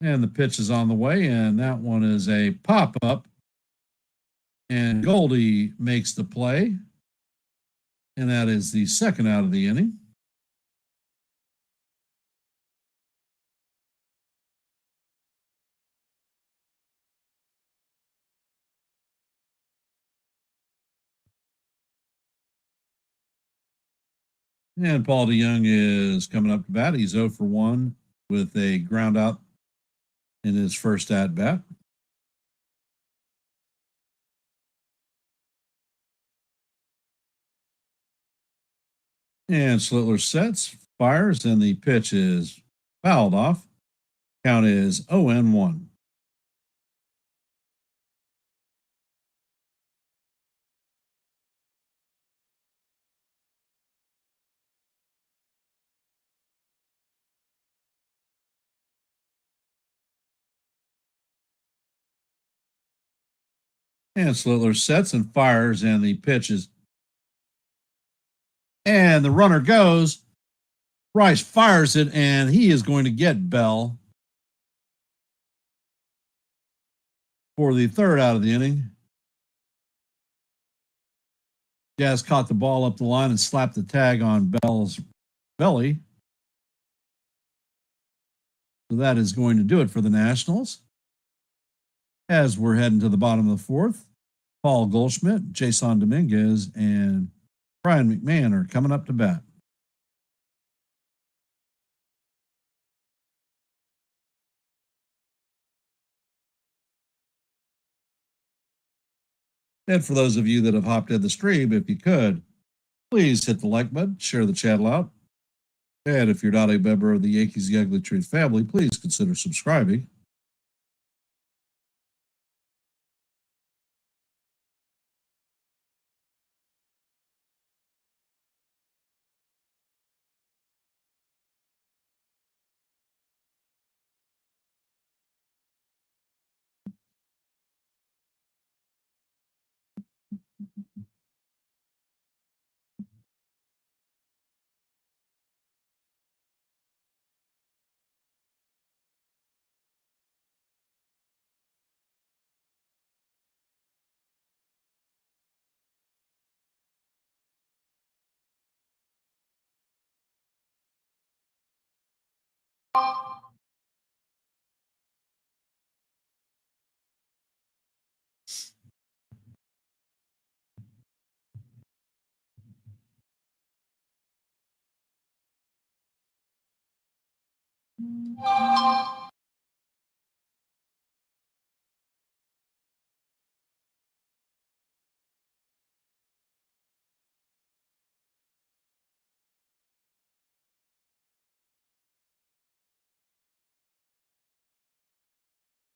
And the pitch is on the way, and that one is a pop-up. And Goldie makes the play. And that is the second out of the inning. And Paul DeYoung is coming up to bat. He's 0 for 1 with a ground out in his first at bat. And Schlittler sets, fires, and the pitch is fouled off. Count is 0-1. And Schlittler sets and fires, and the pitch is. And the runner goes. Rice fires it, and he is going to get Bell for the third out of the inning. Jazz caught the ball up the line and slapped the tag on Bell's belly. So that is going to do it for the Nationals. As we're heading to the bottom of the fourth, Paul Goldschmidt, Jason Dominguez, and Brian McMahon are coming up to bat. And for those of you that have hopped in the stream, if you could, please hit the like button, share the channel out. And if you're not a member of the Yankees The Ugly Truth family, please consider subscribing.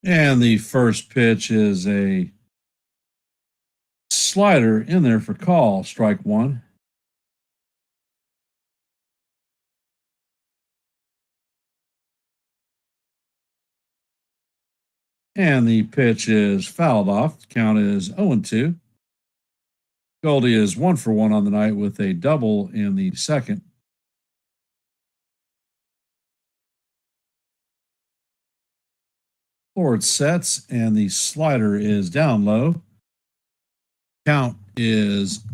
And the first pitch is a slider in there for call, strike one. And the pitch is fouled off. The count is 0-2. Goldie is 1 for 1 on the night with a double in the second. Forward sets, and the slider is down low. Count is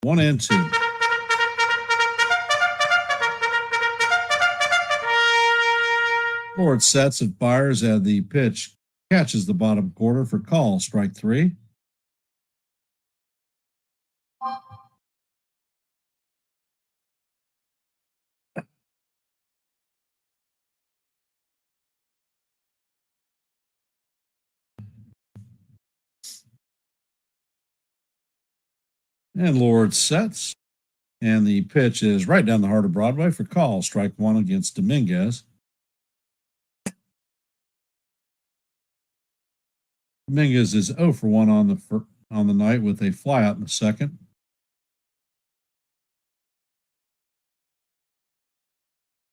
1-2. Lord sets and fires at the pitch, catches the bottom corner for call, strike 3. And Lord sets, and the pitch is right down the heart of Broadway for call, strike 1 against Dominguez. Dominguez is 0 for 1 on the night with a flyout in the second.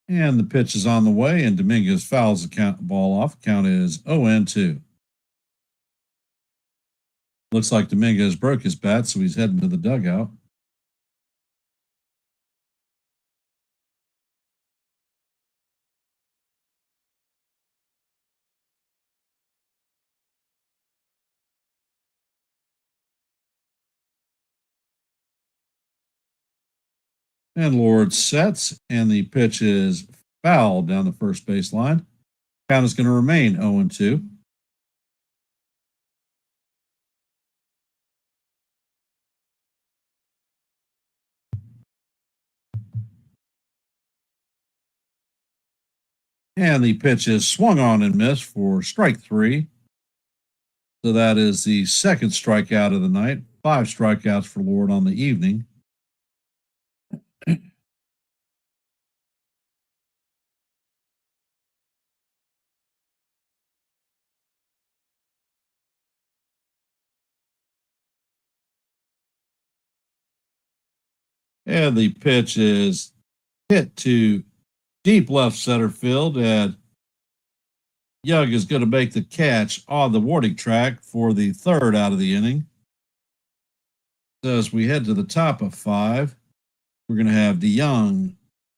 And the pitch is on the way, and Dominguez fouls the ball off. Count is 0-2. Looks like Dominguez broke his bat, so he's heading to the dugout. And Lord sets, and the pitch is fouled down the first base line. Count is going to remain 0-2. And the pitch is swung on and missed for strike 3. So that is the second strikeout of the night. 5 strikeouts for Lord on the evening. And the pitch is hit to deep left center field, and Young is going to make the catch on the warning track for the third out of the inning. So as we head to the top of 5, we're going to have DeYoung,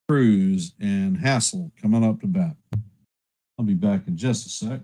Cruz, and Hassel coming up to bat. I'll be back in just a sec.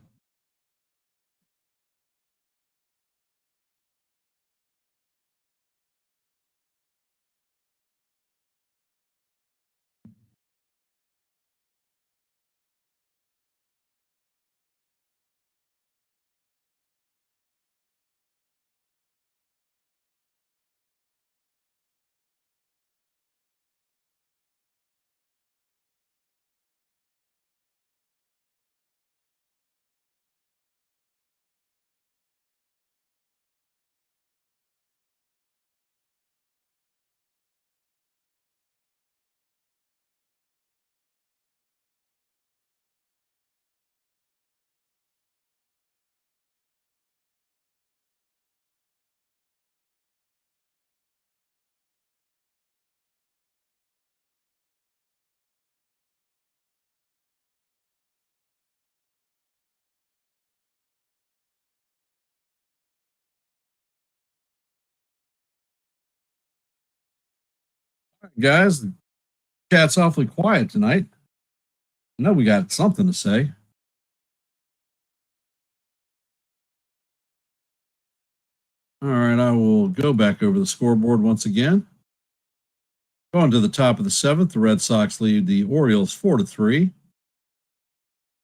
Guys, the chat's awfully quiet tonight. I know we got something to say. All right, I will go back over the scoreboard once again. Going to the top of the 7th, the Red Sox lead the Orioles 4-3.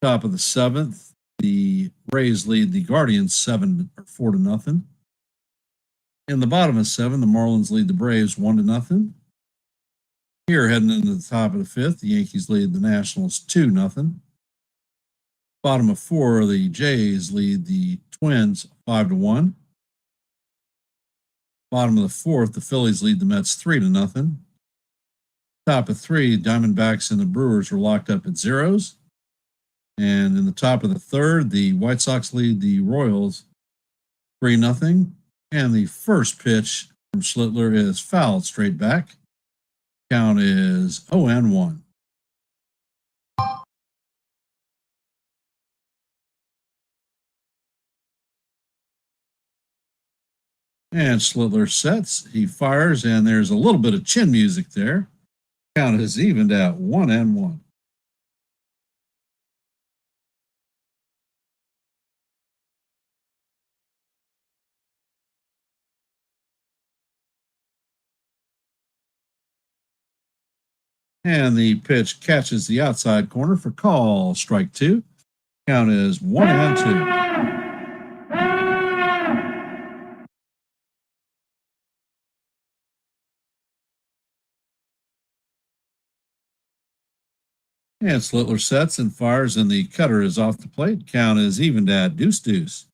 Top of the 7th, the Rays lead the Guardians 4-0. In the bottom of 7, the Marlins lead the Braves 1-0. Here, heading into the top of the 5th, the Yankees lead the Nationals 2-0. Bottom of 4, the Jays lead the Twins 5-1. Bottom of the 4th, the Phillies lead the Mets 3-0. Top of 3, Diamondbacks and the Brewers are locked up at zeros. And in the top of the 3rd, the White Sox lead the Royals 3-0. And the first pitch from Schlittler is fouled straight back. Count is 0-1. And Schlittler sets, he fires, and there's a little bit of chin music there. Count is evened at 1-1. And the pitch catches the outside corner for call. Strike two. Count is 1-2. And Schlittler sets and fires, and the cutter is off the plate. Count is evened at 2-2.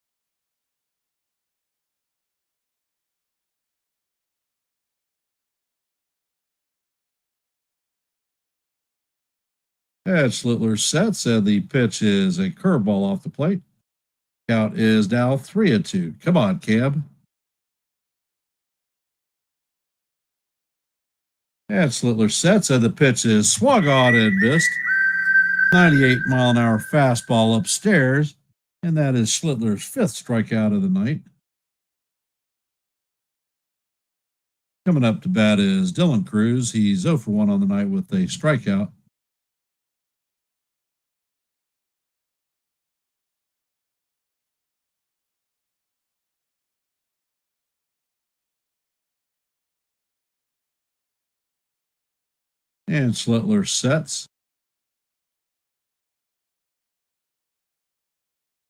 And Schlittler sets, and the pitch is a curveball off the plate. Count is now 3-2. Come on, Cam. And Schlittler sets, and the pitch is swung on and missed. 98-mile-an-hour fastball upstairs, and that is Schlittler's fifth strikeout of the night. Coming up to bat is Dylan Cruz. He's 0 for 1 on the night with a strikeout. And Schlittler sets.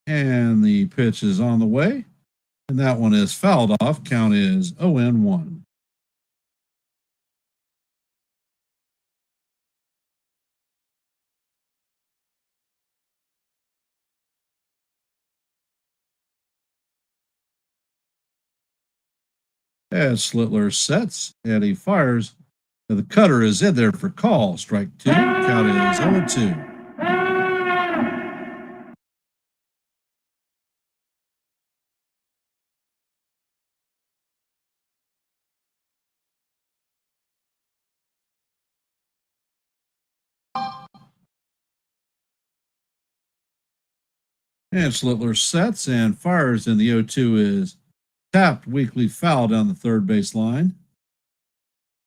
And the pitch is on the way. And that one is fouled off. Count is 0-1. As Schlittler sets and he fires, the cutter is in there for call. Strike two. Count is 0-2. And Schlittler sets and fires, and the 0-2 is tapped, weakly foul down the third base line.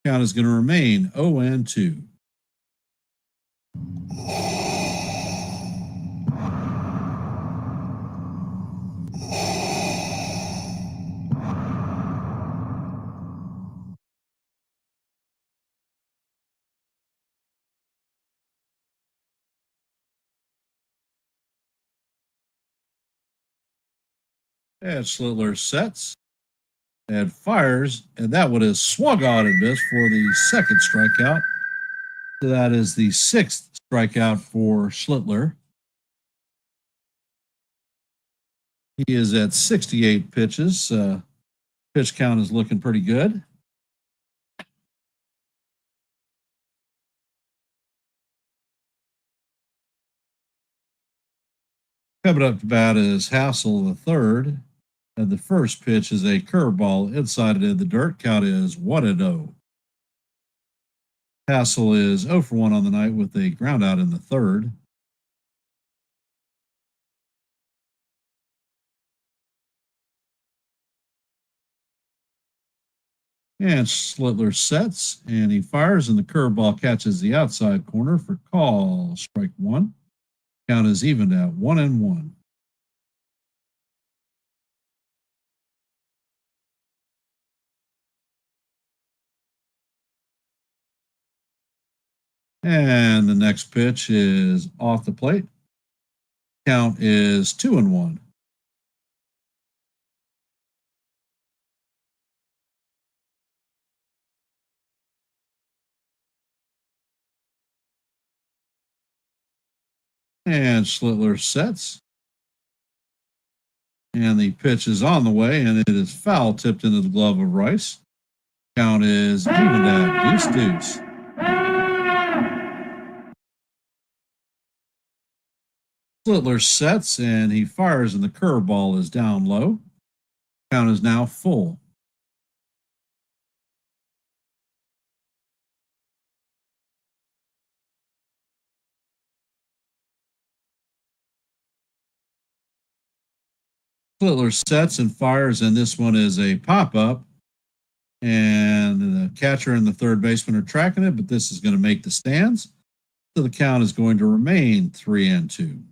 Count is going to remain 0-2. And Schlittler sets and fires, and that one is swung on and missed for the second strikeout. So that is the sixth strikeout for Schlittler. He is at 68 pitches. Pitch count is looking pretty good. Coming up to bat is Hassel the third. And the first pitch is a curveball inside it in the dirt. Count is 1-0. Hassel is 0 for 1 on the night with a ground out in the third. And Schlittler sets and he fires, and the curveball catches the outside corner for call. Strike one. Count is evened at 1-1. And the next pitch is off the plate. Count is 2-1. And Schlittler sets. And the pitch is on the way, and it is foul tipped into the glove of Rice. Count is even at 2-2. Schlittler sets and he fires, and the curveball is down low. Count is now full. Schlittler sets and fires, and this one is a pop up. And the catcher and the third baseman are tracking it, but this is going to make the stands. So the count is going to remain 3-2.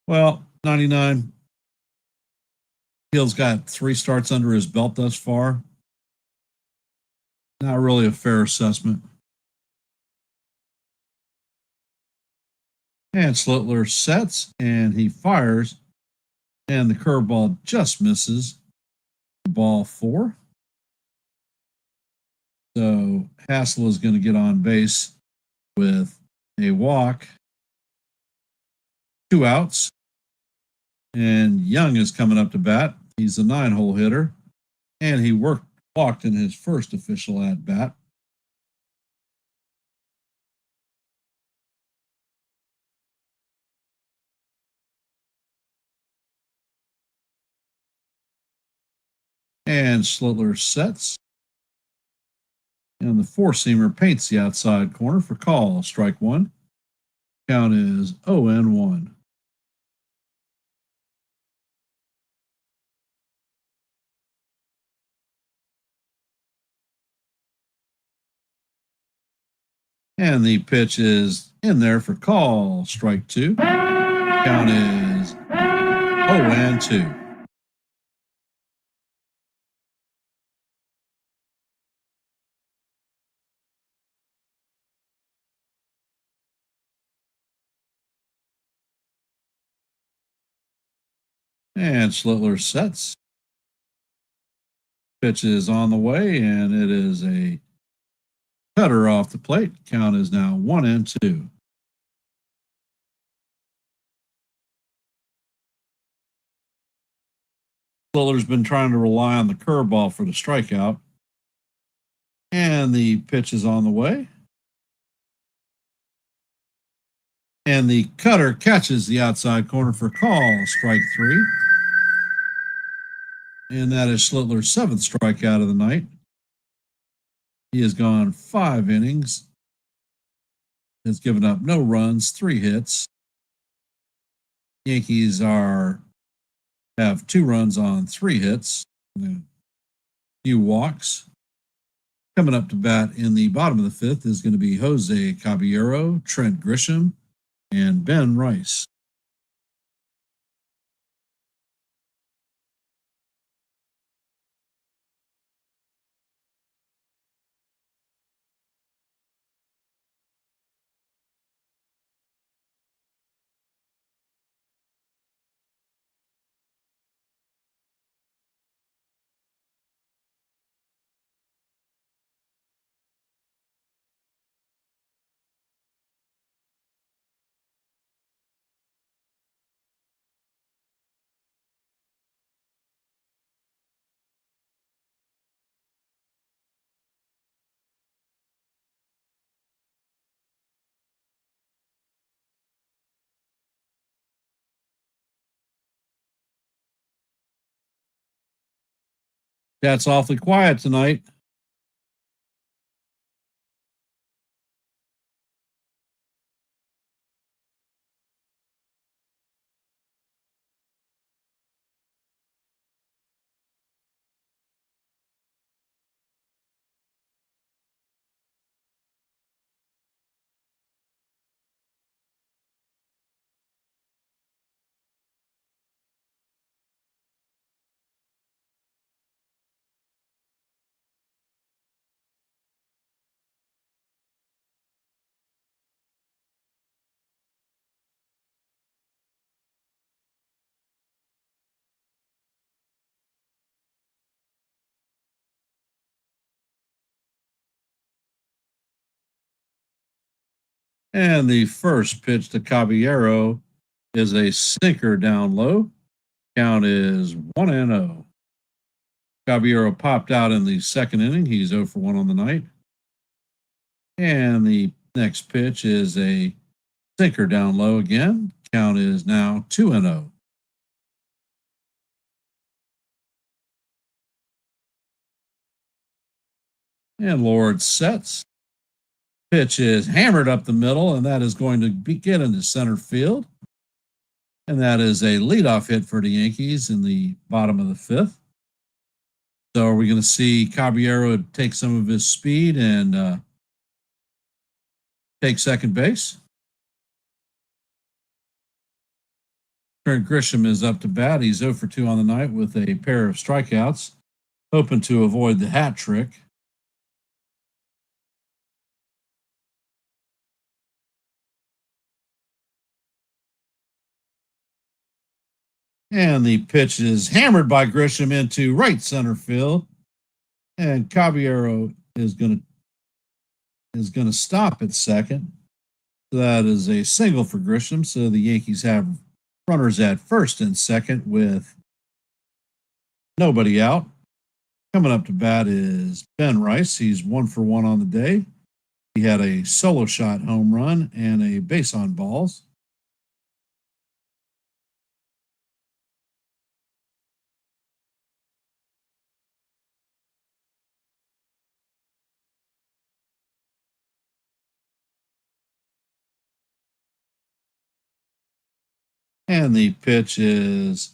Well, 99. Hill's got 3 starts under his belt thus far. Not really a fair assessment. And Schlittler sets and he fires, and the curveball just misses. Ball 4. So Hassel is going to get on base with a walk, 2 outs, and Young is coming up to bat. He's a 9-hole hitter, and he walked in his first official at bat. And Schlittler sets. And the 4-seamer paints the outside corner for call. Strike 1. Count is 0-1. And the pitch is in there for call. Strike 2. Count is 0-2. And Schlittler sets. Pitch is on the way, and it is a cutter off the plate. Count is now 1-2. Schlittler's been trying to rely on the curveball for the strikeout. And the pitch is on the way. And the cutter catches the outside corner for call. Strike 3. And that is Schlittler's 7th strikeout of the night. He has gone 5 innings, has given up no runs, 3 hits. Yankees have 2 runs on 3 hits, a few walks. Coming up to bat in the bottom of the 5th is going to be Jose Caballero, Trent Grisham, and Ben Rice. That's awfully quiet tonight. And the first pitch to Caballero is a sinker down low. Count is 1-0. Caballero popped out in the 2nd inning. He's 0 for 1 on the night. And the next pitch is a sinker down low again. Count is now 2-0. And Lord sets. Pitch is hammered up the middle, and that is going to get into center field. And that is a leadoff hit for the Yankees in the bottom of the 5th. So are we going to see Caballero take some of his speed and take second base? Trent Grisham is up to bat. He's 0 for 2 on the night with a pair of strikeouts, hoping to avoid the hat trick. And the pitch is hammered by Grisham into right center field. And Caballero is going to stop at second. So that is a single for Grisham. So the Yankees have runners at first and second with nobody out. Coming up to bat is Ben Rice. He's 1 for 1 on the day. He had a solo shot home run and a base on balls. And the pitch is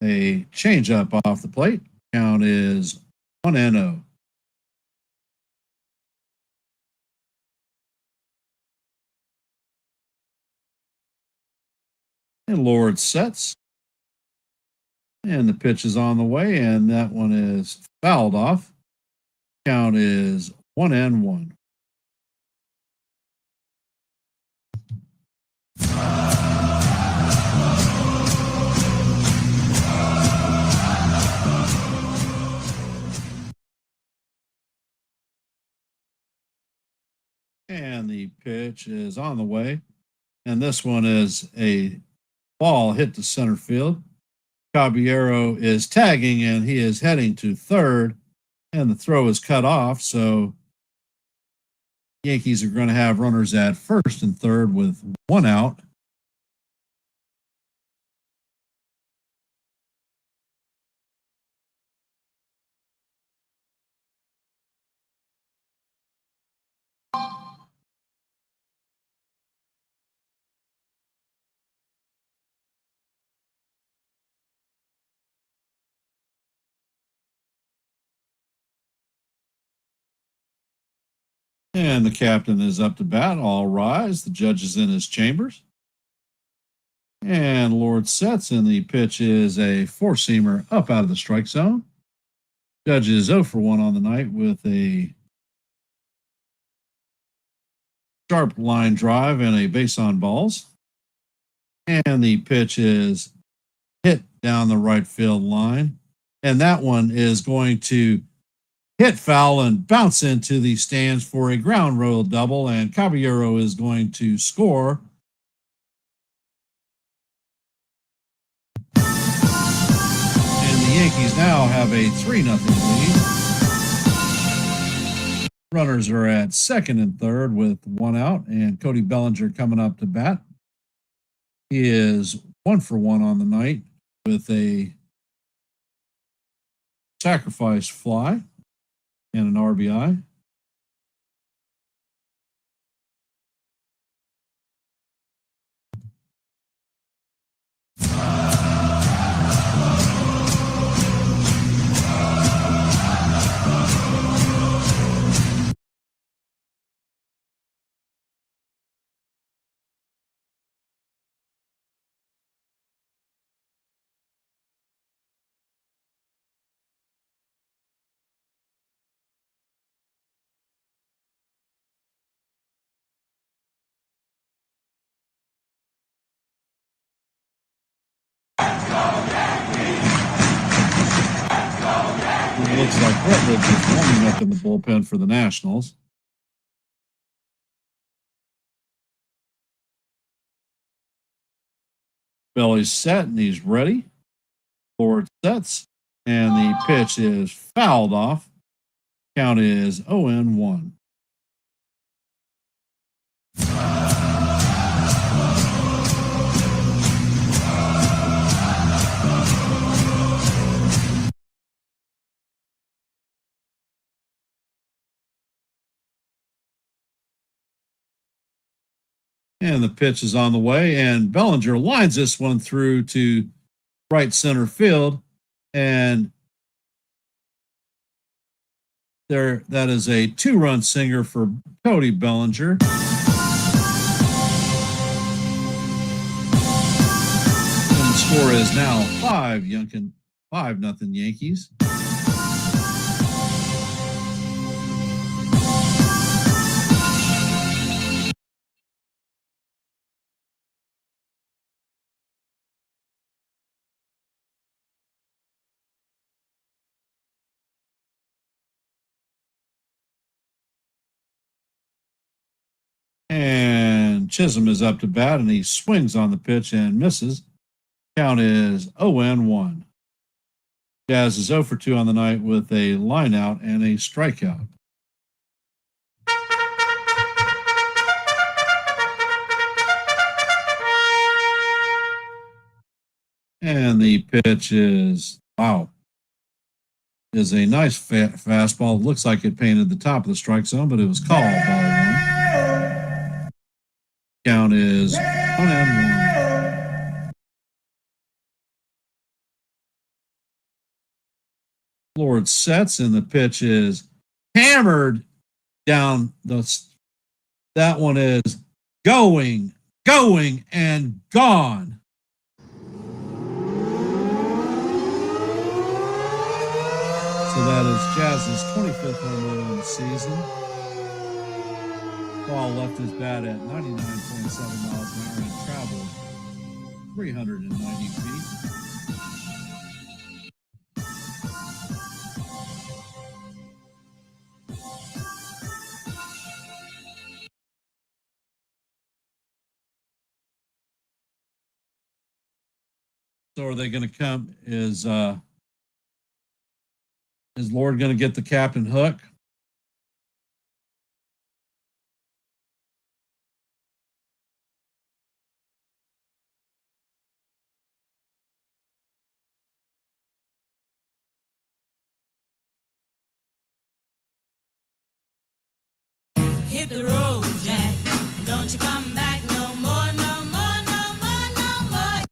a changeup off the plate. Count is 1-0. And Lord sets. And the pitch is on the way, and that one is fouled off. Count is 1-1. And the pitch is on the way. And this one is a ball hit to center field. Caballero is tagging and he is heading to third. And the throw is cut off. So Yankees are going to have runners at first and third with 1 out. And the captain is up to bat. All rise. The judge is in his chambers. And Lord sets, and the pitch is a four-seamer up out of the strike zone. Judge is 0 for 1 on the night with a sharp line drive and a base on balls. And the pitch is hit down the right field line. And that one is going to hit foul and bounce into the stands for a ground rule double. And Caballero is going to score. And the Yankees now have a 3-0 lead. Runners are at second and third with 1 out. And Cody Bellinger coming up to bat. He is 1 for 1 on the night with a sacrifice fly and an RBI. It looks like Rutledge is warming up in the bullpen for the Nationals. Belly's set and he's ready. Lord sets, and the pitch is fouled off. Count is 0-1. And the pitch is on the way, and Bellinger lines this one through to right center field. And that is a 2-run singer for Cody Bellinger. And the score is now 5-0 Yankees. Chisholm is up to bat, and he swings on the pitch and misses. Count is 0-1. Jazz is 0 for 2 on the night with a line out and a strikeout. And the pitch is, is a nice fastball. Looks like it painted the top of the strike zone, but it was called ball one. Count is 1-1. Lord sets, and the pitch is hammered down. That one is going, and gone. So that is Jazz's 25th home run of the season. Ball left his bat at 99.7 miles an hour and traveled 390 feet. So are they going to come? Is Lord going to get the captain hook? Hit the road, Jack. Don't you come back no more, no more, no more, no more.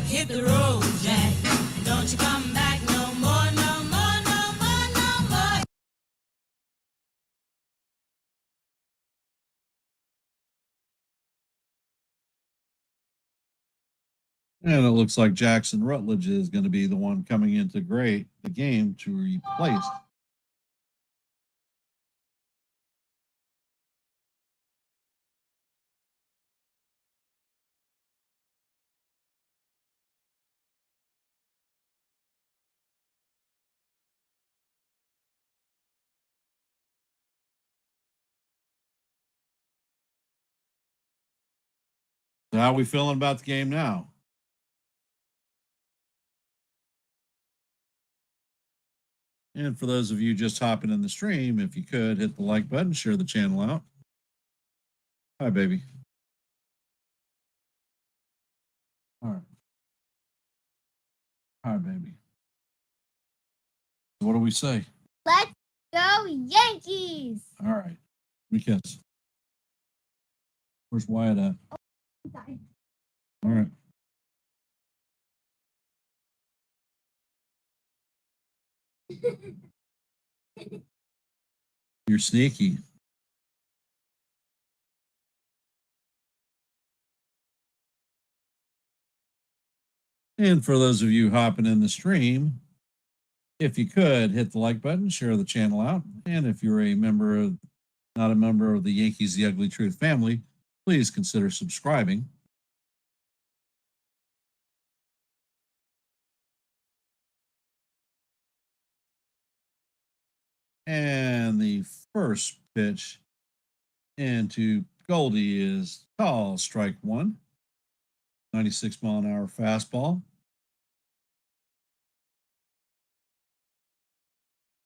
Hit the road, Jack. Don't you come back no more, no more, no more, no more. And it looks like Jackson Rutledge is going to be the one coming into the game to replace So how are we feeling about the game now? And for those of you just hopping in the stream, if you could hit the like button, share the channel out. Hi, baby. All right. Hi, baby. What do we say? Let's go Yankees! All right. Let me kiss. Where's Wyatt at? Sorry. All right. You're sneaky. And for those of you hopping in the stream, if you could hit the like button, share the channel out. And if you're not a member of the Yankees The Ugly Truth family, please consider subscribing. And the first pitch into Goldie is called strike one. 96 mile an hour fastball.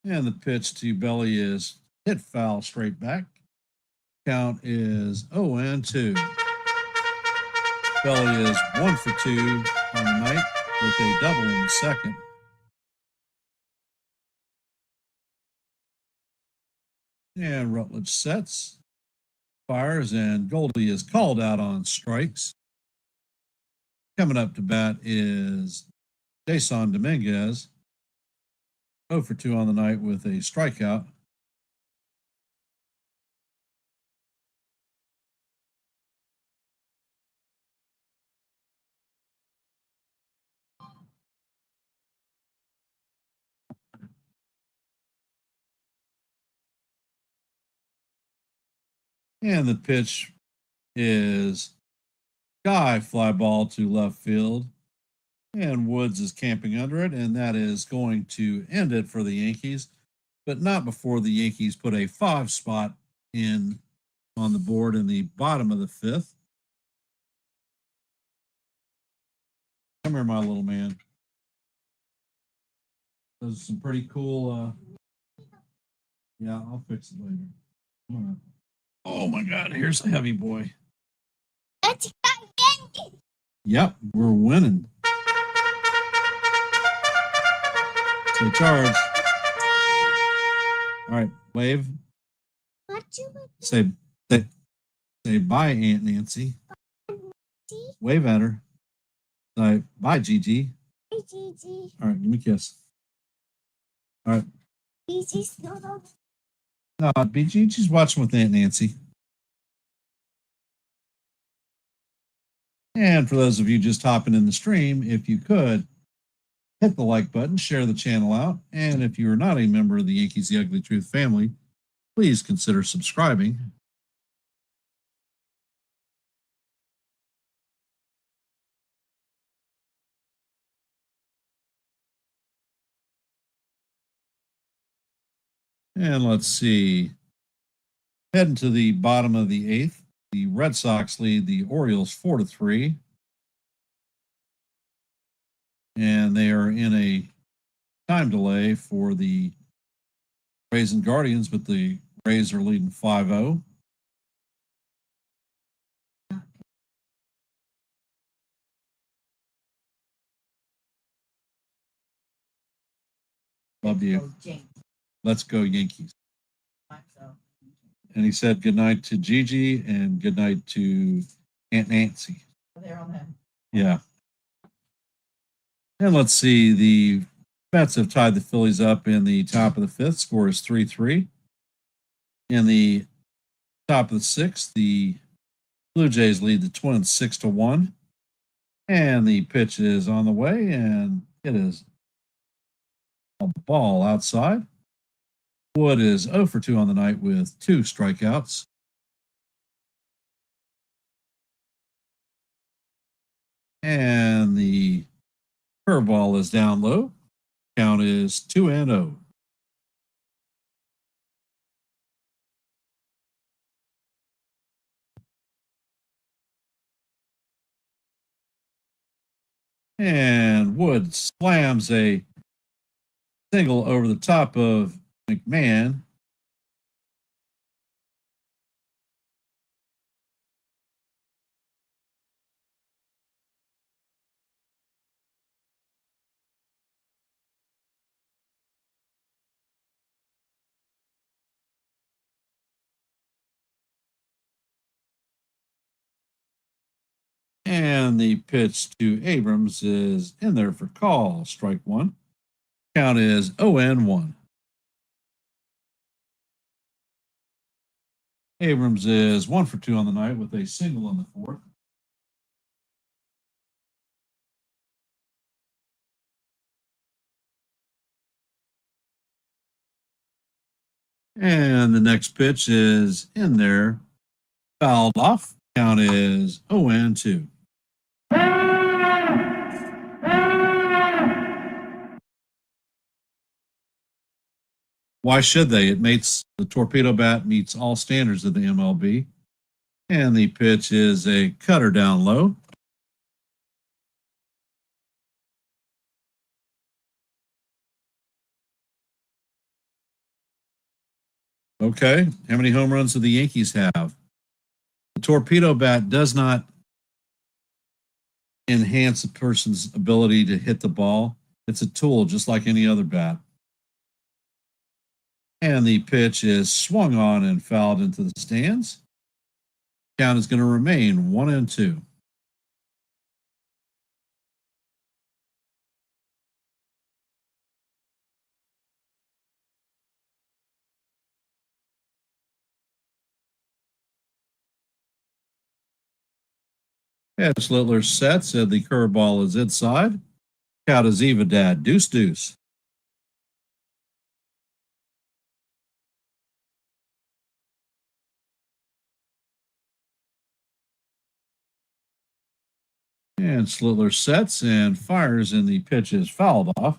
And the pitch to Belly is hit foul straight back. Count is 0-2. Belly is 1 for 2 on the night with a double in the second. And Rutledge sets, fires, and Goldie is called out on strikes. Coming up to bat is Jason Dominguez, 0 for 2 on the night with a strikeout. And the pitch is sky fly ball to left field. And Woods is camping under it, and that is going to end it for the Yankees, but not before the Yankees put a 5 spot in on the board in the bottom of the fifth. Come here, my little man. Those are some pretty cool. Yeah, I'll fix it later. Come on. Oh my God, here's a heavy boy. Let's go Yankees. Yep, we're winning. So charge. All right, wave. What you Say bye, Aunt Nancy. see? Wave at her. Say bye, Gigi. Hey, Gigi. All right, give me a kiss. All right. Gigi's not on. No, Gigi's watching with Aunt Nancy. And for those of you just hopping in the stream, if you could, hit the like button, share the channel out, and if you are not a member of the Yankees The Ugly Truth family, please consider subscribing. And let's see. Heading to the bottom of the eighth, the Red Sox lead the Orioles 4-3. And they are in a time delay for the Rays and Guardians, but the Rays are leading 5-0. Love you. Let's go Yankees. And he said good night to Gigi and good night to Aunt Nancy. Yeah. And let's see, the Mets have tied the Phillies up in the top of the fifth. Score is 3-3. In the top of the sixth, the Blue Jays lead the Twins 6-1. And the pitch is on the way, and it is a ball outside. Wood is 0 for 2 on the night with 2 strikeouts. And the curveball is down low. Count is 2-0. And Wood slams a single over the top of McMahon. And the pitch to Abrams is in there for call. Strike one. Count is 0-1. Abrams is 1 for 2 on the night with a single in the fourth. And the next pitch is in there. Fouled off. Count is 0-2. Why should they? It meets the torpedo bat, meets all standards of the MLB. And the pitch is a cutter down low. Okay, how many home runs do the Yankees have? The torpedo bat does not enhance a person's ability to hit the ball. It's a tool just like any other bat. And the pitch is swung on and fouled into the stands. Count is going to remain 1-2. Cam Schlittler sets, and the curveball is inside. Count is even, Dad. Deuce. And Schlittler sets and fires, and the pitch is fouled off.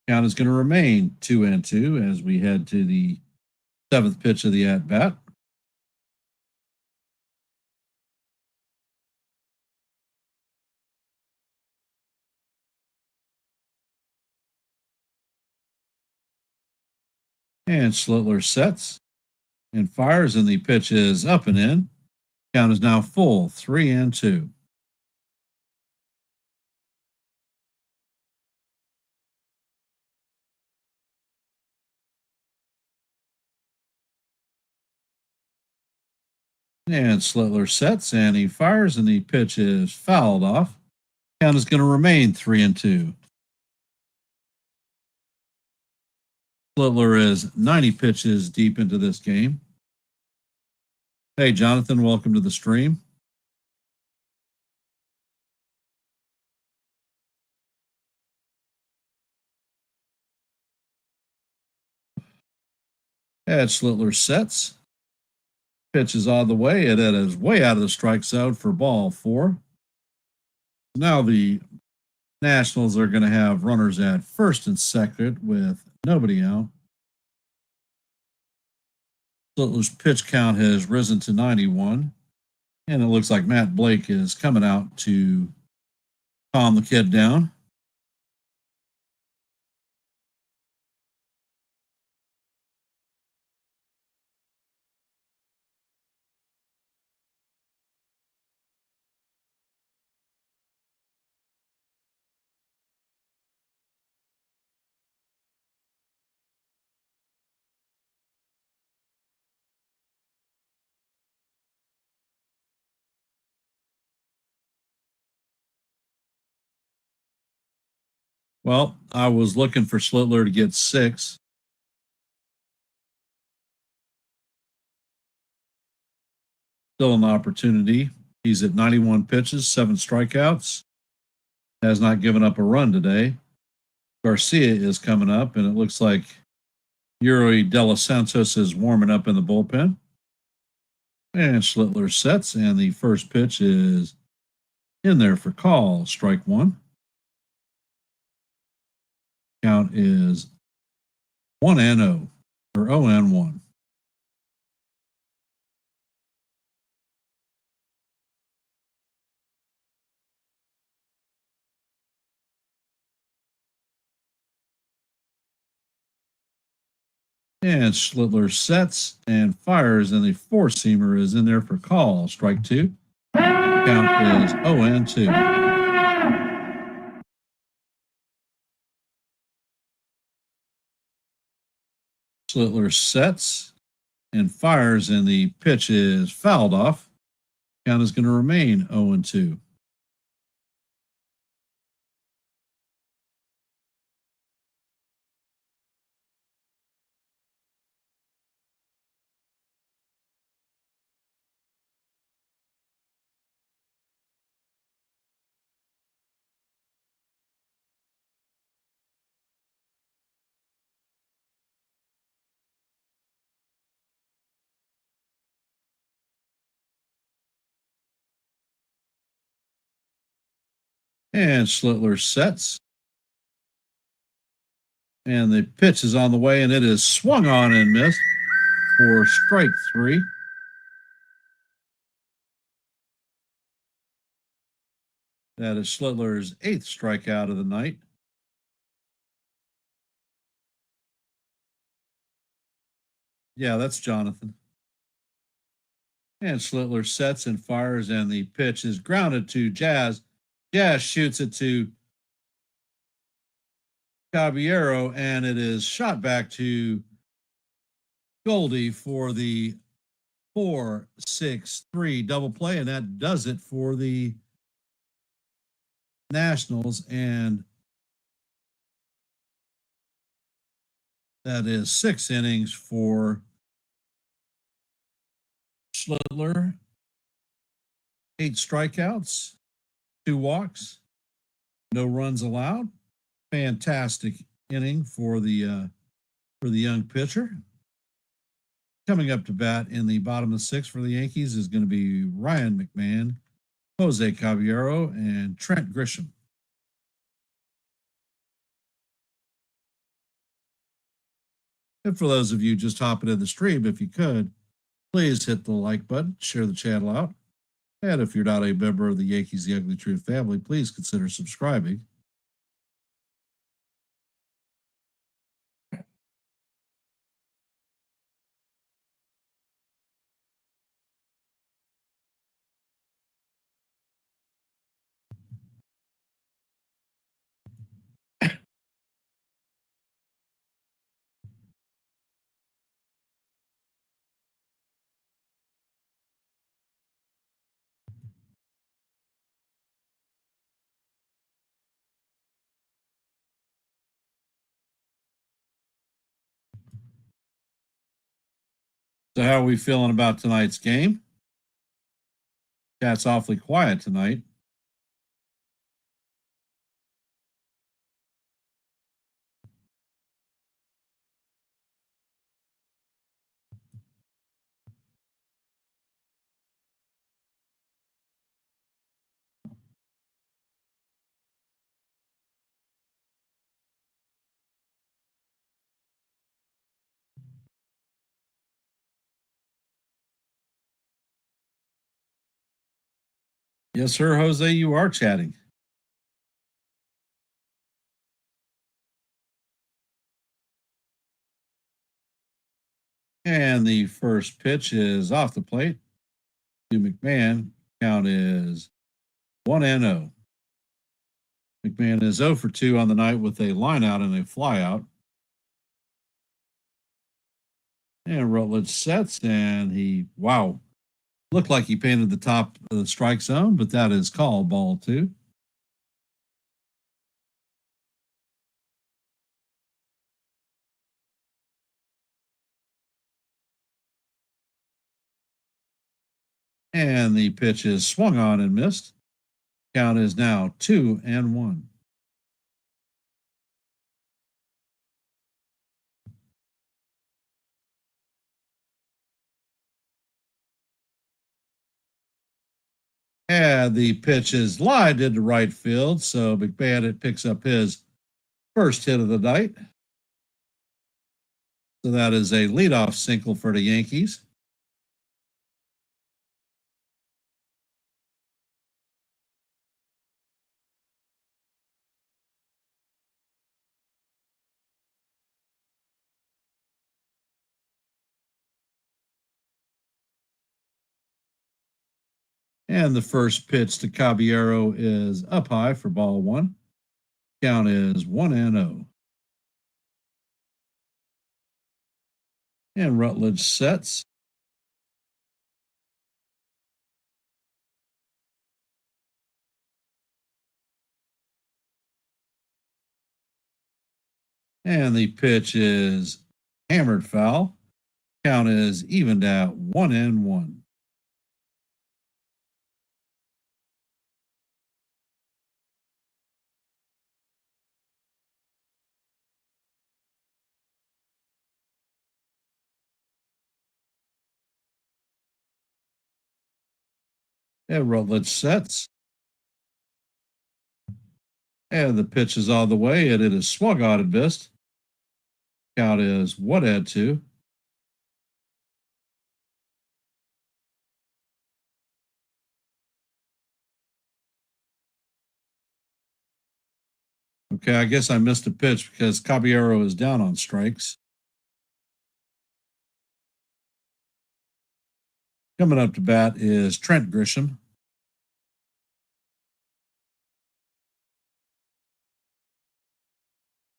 Count is going to remain 2-2 as we head to the seventh pitch of the at-bat. And Schlittler sets and fires, and the pitch is up and in. Count is now full, 3-2. And Schlittler sets and he fires, and the pitch is fouled off. Count is going to remain 3-2. Schlittler is 90 pitches deep into this game. Hey, Jonathan, welcome to the stream. Ed Schlittler sets. Pitch is on the way, and it is way out of the strike zone for ball 4. Now the Nationals are going to have runners at first and second with nobody out. Schlittler's pitch count has risen to 91, and it looks like Matt Blake is coming out to calm the kid down. Well, I was looking for Schlittler to get 6. Still an opportunity. He's at 91 pitches, 7 strikeouts. Has not given up a run today. Garcia is coming up, and it looks like Yuri De Los Santos is warming up in the bullpen. And Schlittler sets, and the first pitch is in there for call, strike 1. Count is 1-0 or 0-1. And Schlittler sets and fires, and the 4-seamer is in there for call, strike 2. Count is 0-2. Schlittler sets and fires, and the pitch is fouled off. Count is going to remain 0-2. And Schlittler sets. And the pitch is on the way, and it is swung on and missed for strike 3. That is Schlittler's 8th strikeout of the night. Yeah, that's Jonathan. And Schlittler sets and fires, and the pitch is grounded to Jazz. Jazz shoots it to Caballero, and it is shot back to Goldie for the 4-6-3 double play, and that does it for the Nationals. And that is 6 innings for Schlittler, 8 strikeouts, 2 walks, no runs allowed. Fantastic inning for the young pitcher. Coming up to bat in the bottom of the 6th for the Yankees is going to be Ryan McMahon, Jose Caballero, and Trent Grisham. And for those of you just hopping in the stream, if you could, please hit the like button, share the channel out. And if you're not a member of the Yankees The Ugly Truth family, please consider subscribing. So how are we feeling about tonight's game? Chat's awfully quiet tonight. Yes, sir, Jose, you are chatting. And the first pitch is off the plate to McMahon. Count is 1-0. McMahon is 0 for 2 on the night with a line out and a fly out. And Rutledge sets, and looked like he painted the top of the strike zone, but that is called ball 2. And the pitch is swung on and missed. Count is now 2-1. And the pitch is lined into right field, so McMahon picks up his first hit of the night. So that is a leadoff single for the Yankees. And the first pitch to Caballero is up high for ball 1. Count is 1-0. And Rutledge sets. And the pitch is hammered foul. Count is evened at 1-1. And Rutledge sets. And the pitch is all the way, and it is swung on and missed. Count is 1-2. Okay, I guess I missed a pitch because Caballero is down on strikes. Coming up to bat is Trent Grisham.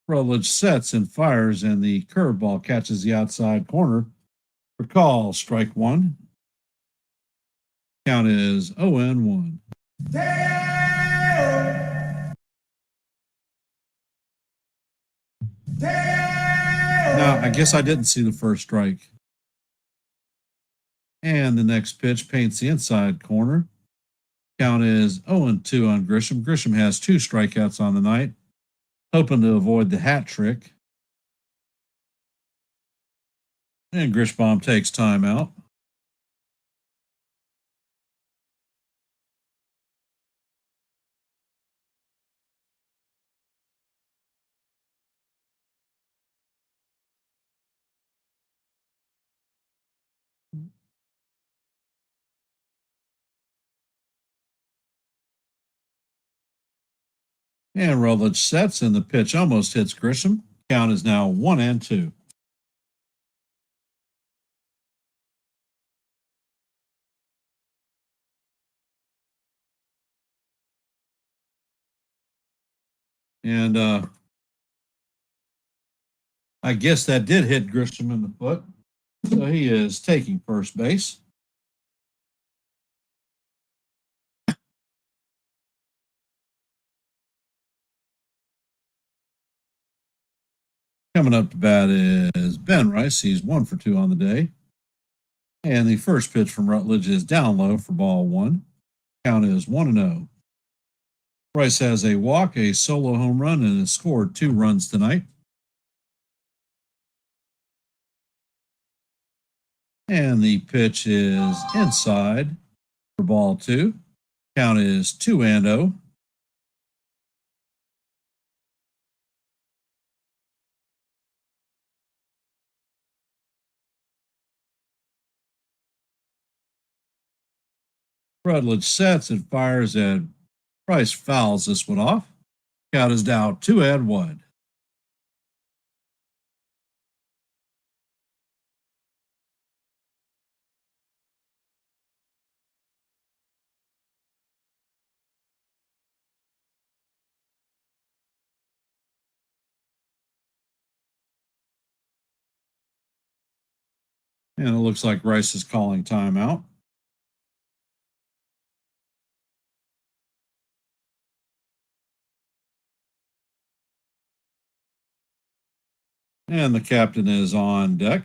Rutledge sets and fires, and the curveball catches the outside corner for call, strike 1. Count is 0-1. Now, I guess I didn't see the first strike. And the next pitch paints the inside corner. Count is 0-2 on Grisham. Grisham has 2 strikeouts on the night, hoping to avoid the hat trick. And Grishbaum takes time out. And Rutledge sets, and the pitch almost hits Grisham. Count is now 1-2. And I guess that did hit Grisham in the foot. So he is taking first base. Coming up to bat is Ben Rice. He's 1 for 2 on the day. And the first pitch from Rutledge is down low for ball one. Count is 1-0. Bryce has a walk, a solo home run, and has scored 2 runs tonight. And the pitch is inside for ball 2. Count is 2-0. Rutledge sets and fires, and Bryce fouls this one off. Count is now 2-1. And it looks like Rice is calling timeout. And the captain is on deck.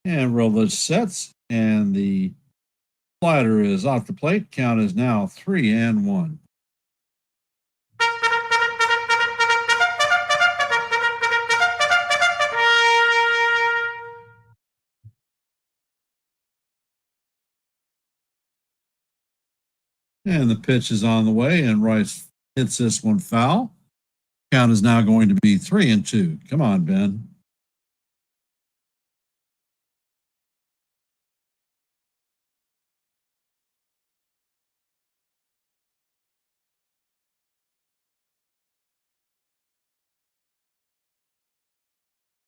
And Rutledge sets, and the slider is off the plate. Count is now 3-1. And the pitch is on the way, and Rice hits this one foul. Count is now going to be 3-2. Come on, Ben.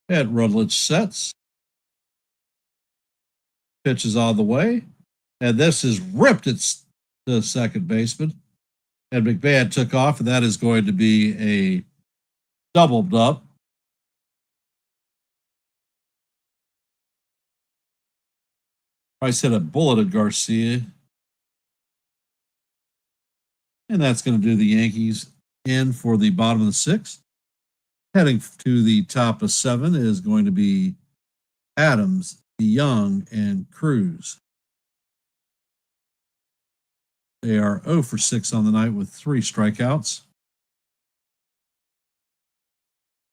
Ed Rutledge sets. Pitch is on the way, and this is ripped at the second baseman. And McMahon took off, and that is going to be a doubled up. Rice hit a bullet at Garcia. And that's going to do the Yankees in for the bottom of the 6th. Heading to the top of 7 is going to be Adams, DeYoung, and Cruz. They are 0 for 6 on the night with 3 strikeouts.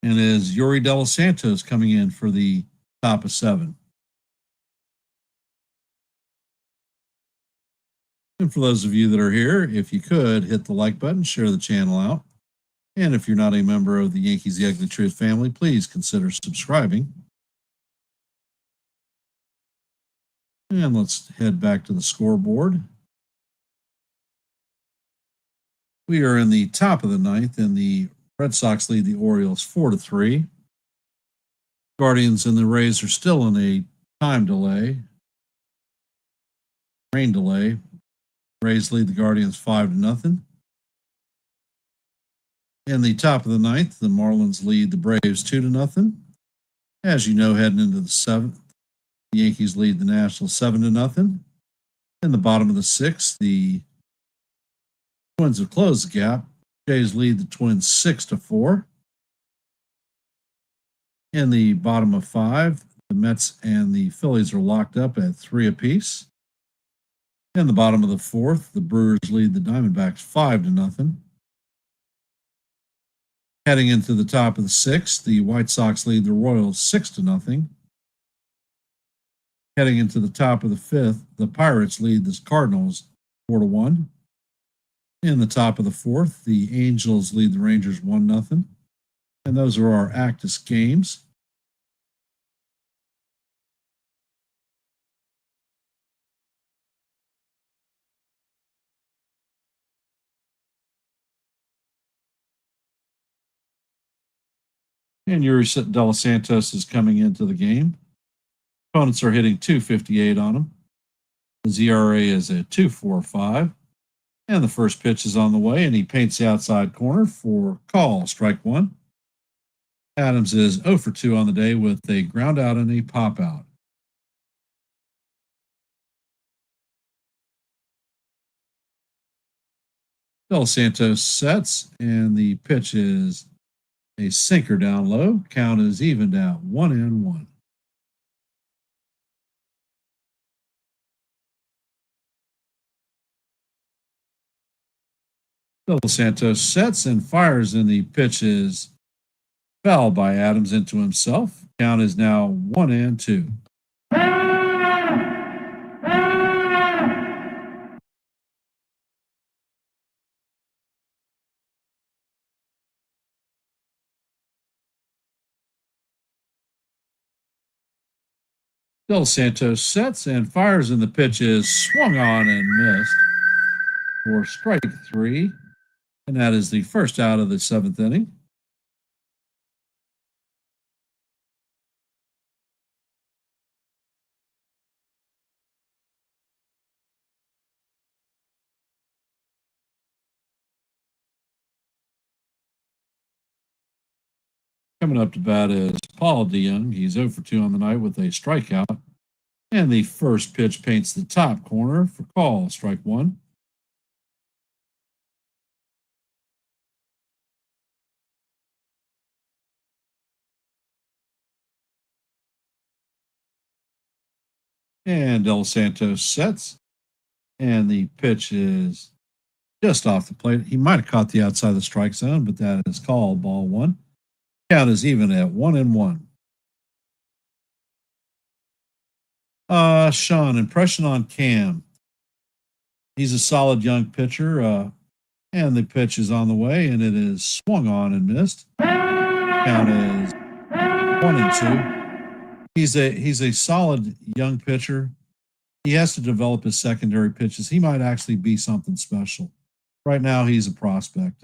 And is Yuri De Los Santos coming in for the top of 7. And for those of you that are here, if you could, hit the like button, share the channel out. And if you're not a member of the Yankees The Ugly Truth family, please consider subscribing. And let's head back to the scoreboard. We are in the top of the 9th, and the Red Sox lead the Orioles 4-3. Guardians and the Rays are still in a rain delay. Rays lead the Guardians 5-0. In the top of the 9th, the Marlins lead the Braves 2-0. As you know, heading into the 7th, the Yankees lead the Nationals 7-0. In the bottom of the 6th, the Twins have closed the gap. Jays lead the Twins 6-4. In the bottom of 5, the Mets and the Phillies are locked up at 3 apiece. In the bottom of the 4th, the Brewers lead the Diamondbacks 5-0. Heading into the top of the 6th, the White Sox lead the Royals 6-0. Heading into the top of the 5th, the Pirates lead the Cardinals 4-1. In the top of the 4th, the Angels lead the Rangers 1-0. And those are our Actus games. And Yuri De Los Santos is coming into the game. Opponents are hitting .258 on him. His ERA is at 2.45. And the first pitch is on the way, and he paints the outside corner for call, strike 1. Adams is 0 for 2 on the day with a ground out and a pop out. De Los Santos sets, and the pitch is A sinker down low. Count is evened out 1-1. Dos Santos sets and fires, and the pitch is fouled by Adams into himself. Count is now 1-2. Dos Santos sets and fires, and the pitch is swung on and missed for strike 3. And that is the first out of the 7th inning. Coming up to bat is Paul DeYoung. He's 0 for 2 on the night with a strikeout. And the first pitch paints the top corner for call, strike 1. And Del Santos sets, and the pitch is just off the plate. He might have caught the outside of the strike zone, but that is called ball 1. Count is even at 1-1. Sean, impression on Cam. He's a solid young pitcher, and the pitch is on the way, and it is swung on and missed. Count is 1-2. He's a solid young pitcher. He has to develop his secondary pitches. He might actually be something special. Right now, he's a prospect.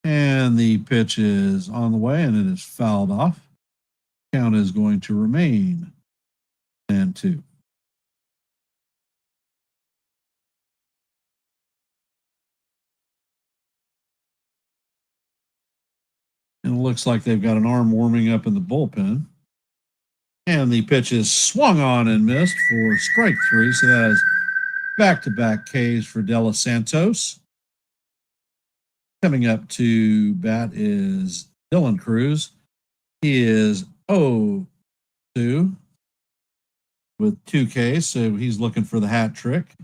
And the pitch is on the way, and it is fouled off. Count is going to remain 2. And it looks like they've got an arm warming up in the bullpen. And the pitch is swung on and missed for strike 3. So that is back-to-back Ks for De Los Santos. Coming up to bat is Dylan Cruz. He is 0-2 with 2 Ks, so he's looking for the hat trick.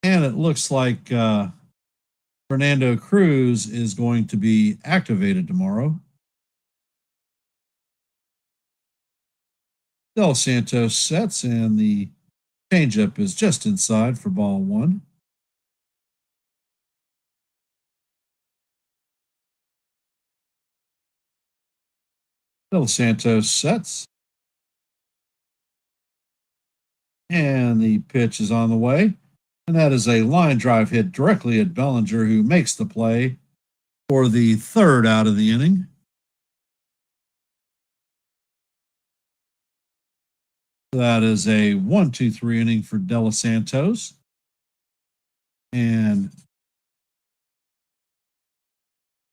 And it looks like Fernando Cruz is going to be activated tomorrow. Del Santos sets, and the changeup is just inside for ball 1. Del Santos sets, and the pitch is on the way. And that is a line drive hit directly at Bellinger, who makes the play for the 3rd out of the inning. That is a 1-2-3 inning for De Los Santos. And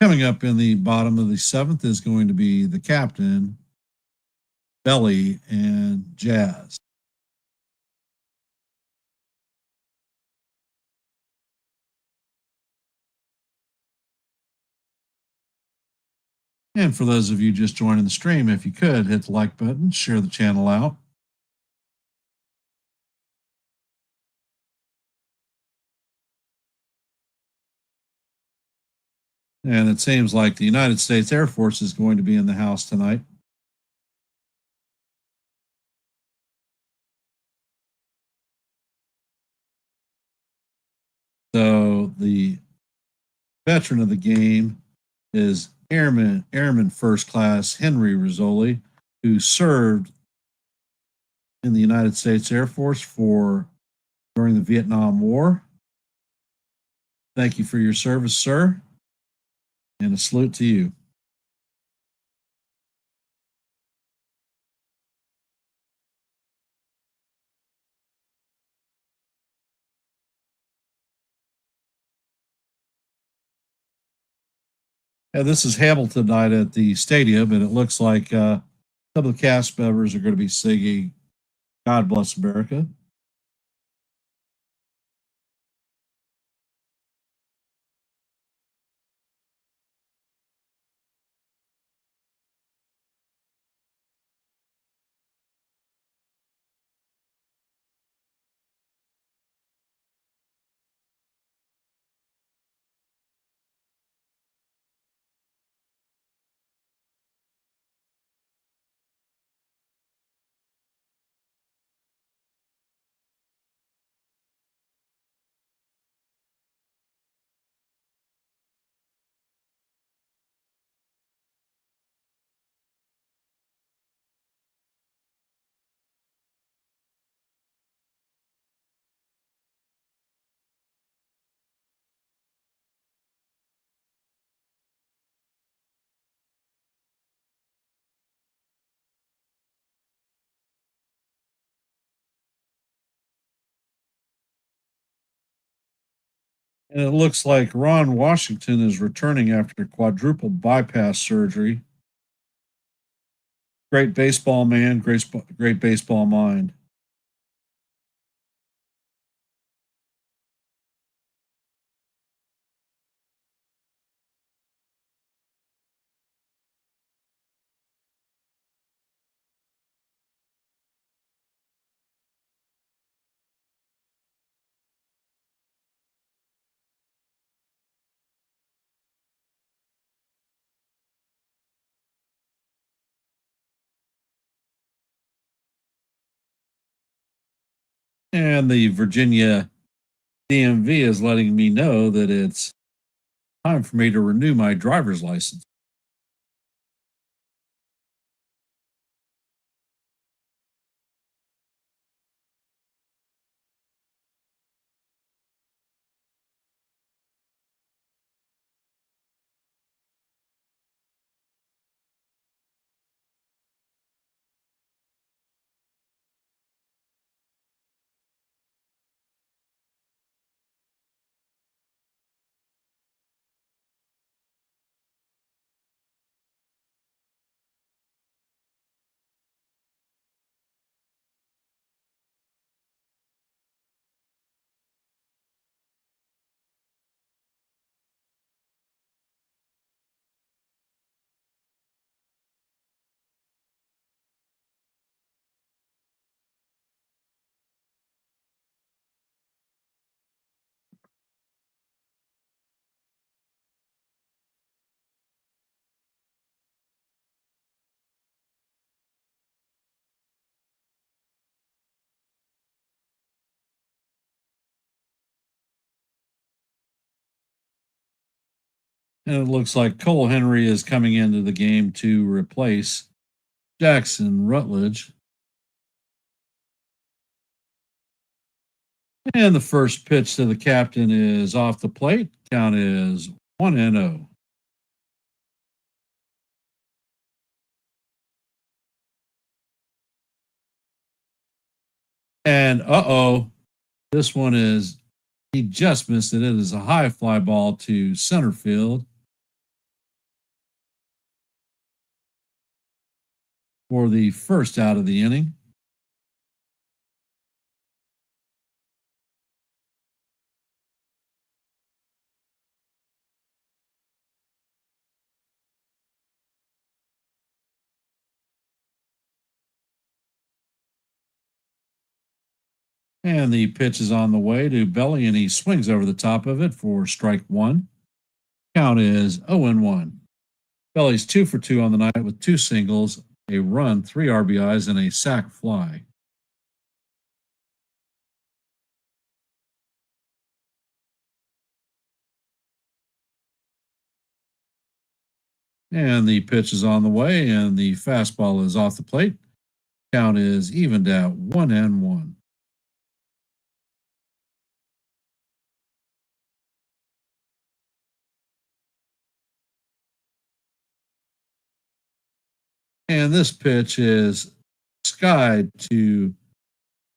coming up in the bottom of the 7th is going to be the captain, Belly, and Jazz. And for those of you just joining the stream, if you could, hit the like button, share the channel out. And it seems like the United States Air Force is going to be in the house tonight. So the veteran of the game is Airman First Class Henry Rizzoli, who served in the United States Air Force during the Vietnam War. Thank you for your service, sir, and a salute to you. This is Hamilton night at the stadium, and it looks like Some of the cast members are going to be singing God Bless America. And it looks like Ron Washington is returning after quadruple bypass surgery. Great baseball man, great baseball mind. And the Virginia DMV is letting me know that it's time for me to renew my driver's license. And it looks like Cole Henry is coming into the game to replace Jackson Rutledge. And the first pitch to the captain is off the plate. Count is 1-0. And this one is, he just missed it. It is a high fly ball to center field for the first out of the inning. And the pitch is on the way to Belly, and he swings over the top of it for strike one. Count is 0-1. Belly's 2 for 2 on the night with 2 singles, a run, 3 RBIs, and a sac fly. And the pitch is on the way, and the fastball is off the plate. Count is evened at 1-1. And this pitch is skied to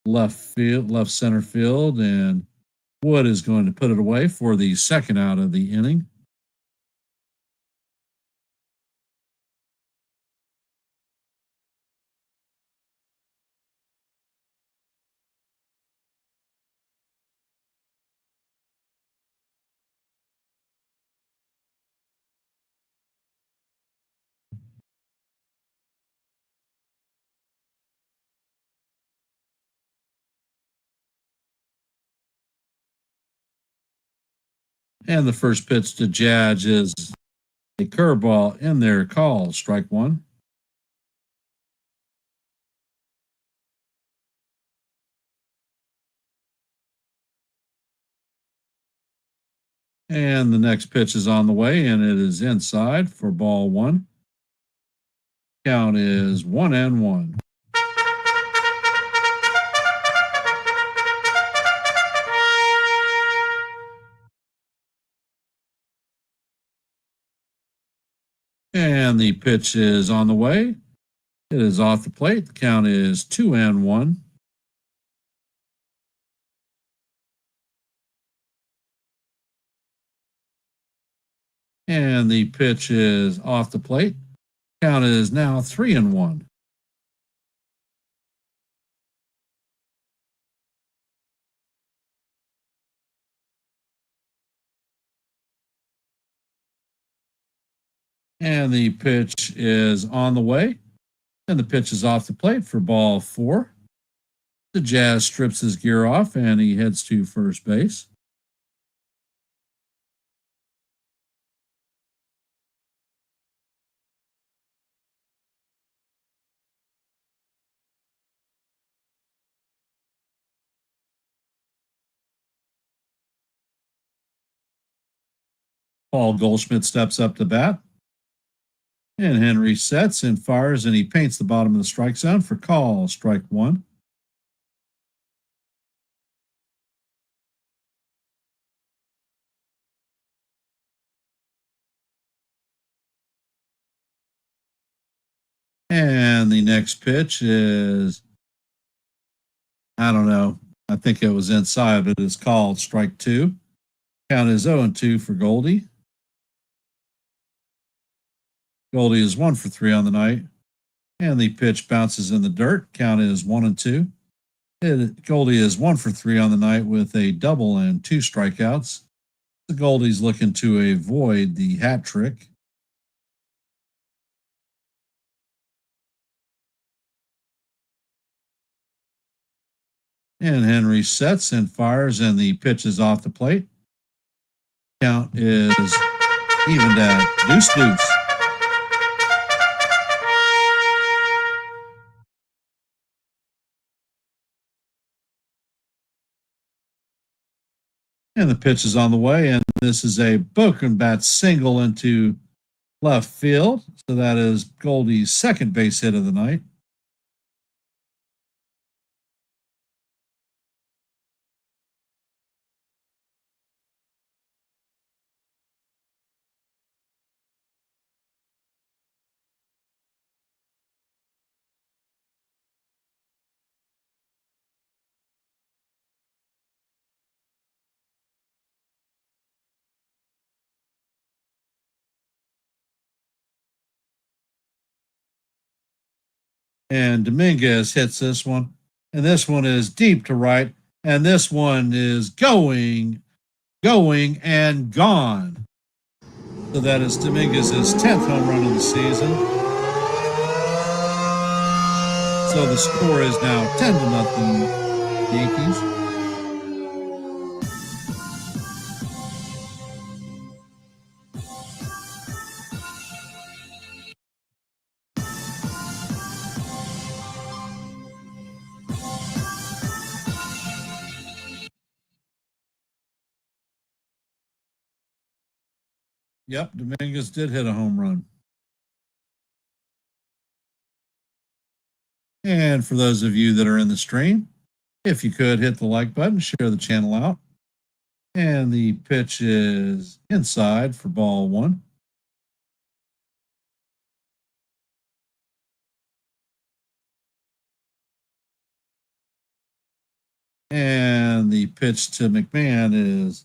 left center field, and Wood is going to put it away for the second out of the inning. And the first pitch to Judge is a curveball in there, call, strike one. And the next pitch is on the way, and it is inside for ball one. Count is 1-1. And the pitch is on the way. It is off the plate. The count is 2-1. And the pitch is off the plate. Count is now 3-1. And the pitch is on the way. And the pitch is off the plate for ball four. The Jazz strips his gear off and he heads to first base. Paul Goldschmidt steps up to bat. And Henry sets and fires, and he paints the bottom of the strike zone for call, strike one. And the next pitch is, I don't know, I think it was inside, but it's called strike two. Count is 0-2 for Goldie. Goldie is 1 for 3 on the night, and the pitch bounces in the dirt. Count is 1-2. Goldie is 1 for 3 on the night with a double and 2 strikeouts. The Goldie's looking to avoid the hat trick. And Henry sets and fires, and the pitch is off the plate. Count is evened at 2-2. And the pitch is on the way, and this is a broken bat single into left field. So that is Goldie's second base hit of the night. And Dominguez hits this one. And this one is deep to right. And this one is going, and gone. So that is Dominguez's 10th home run of the season. So the score is now 10-0 Yankees. Yep, Dominguez did hit a home run. And for those of you that are in the stream, if you could hit the like button, share the channel out. And the pitch is inside for ball one. And the pitch to McMahon is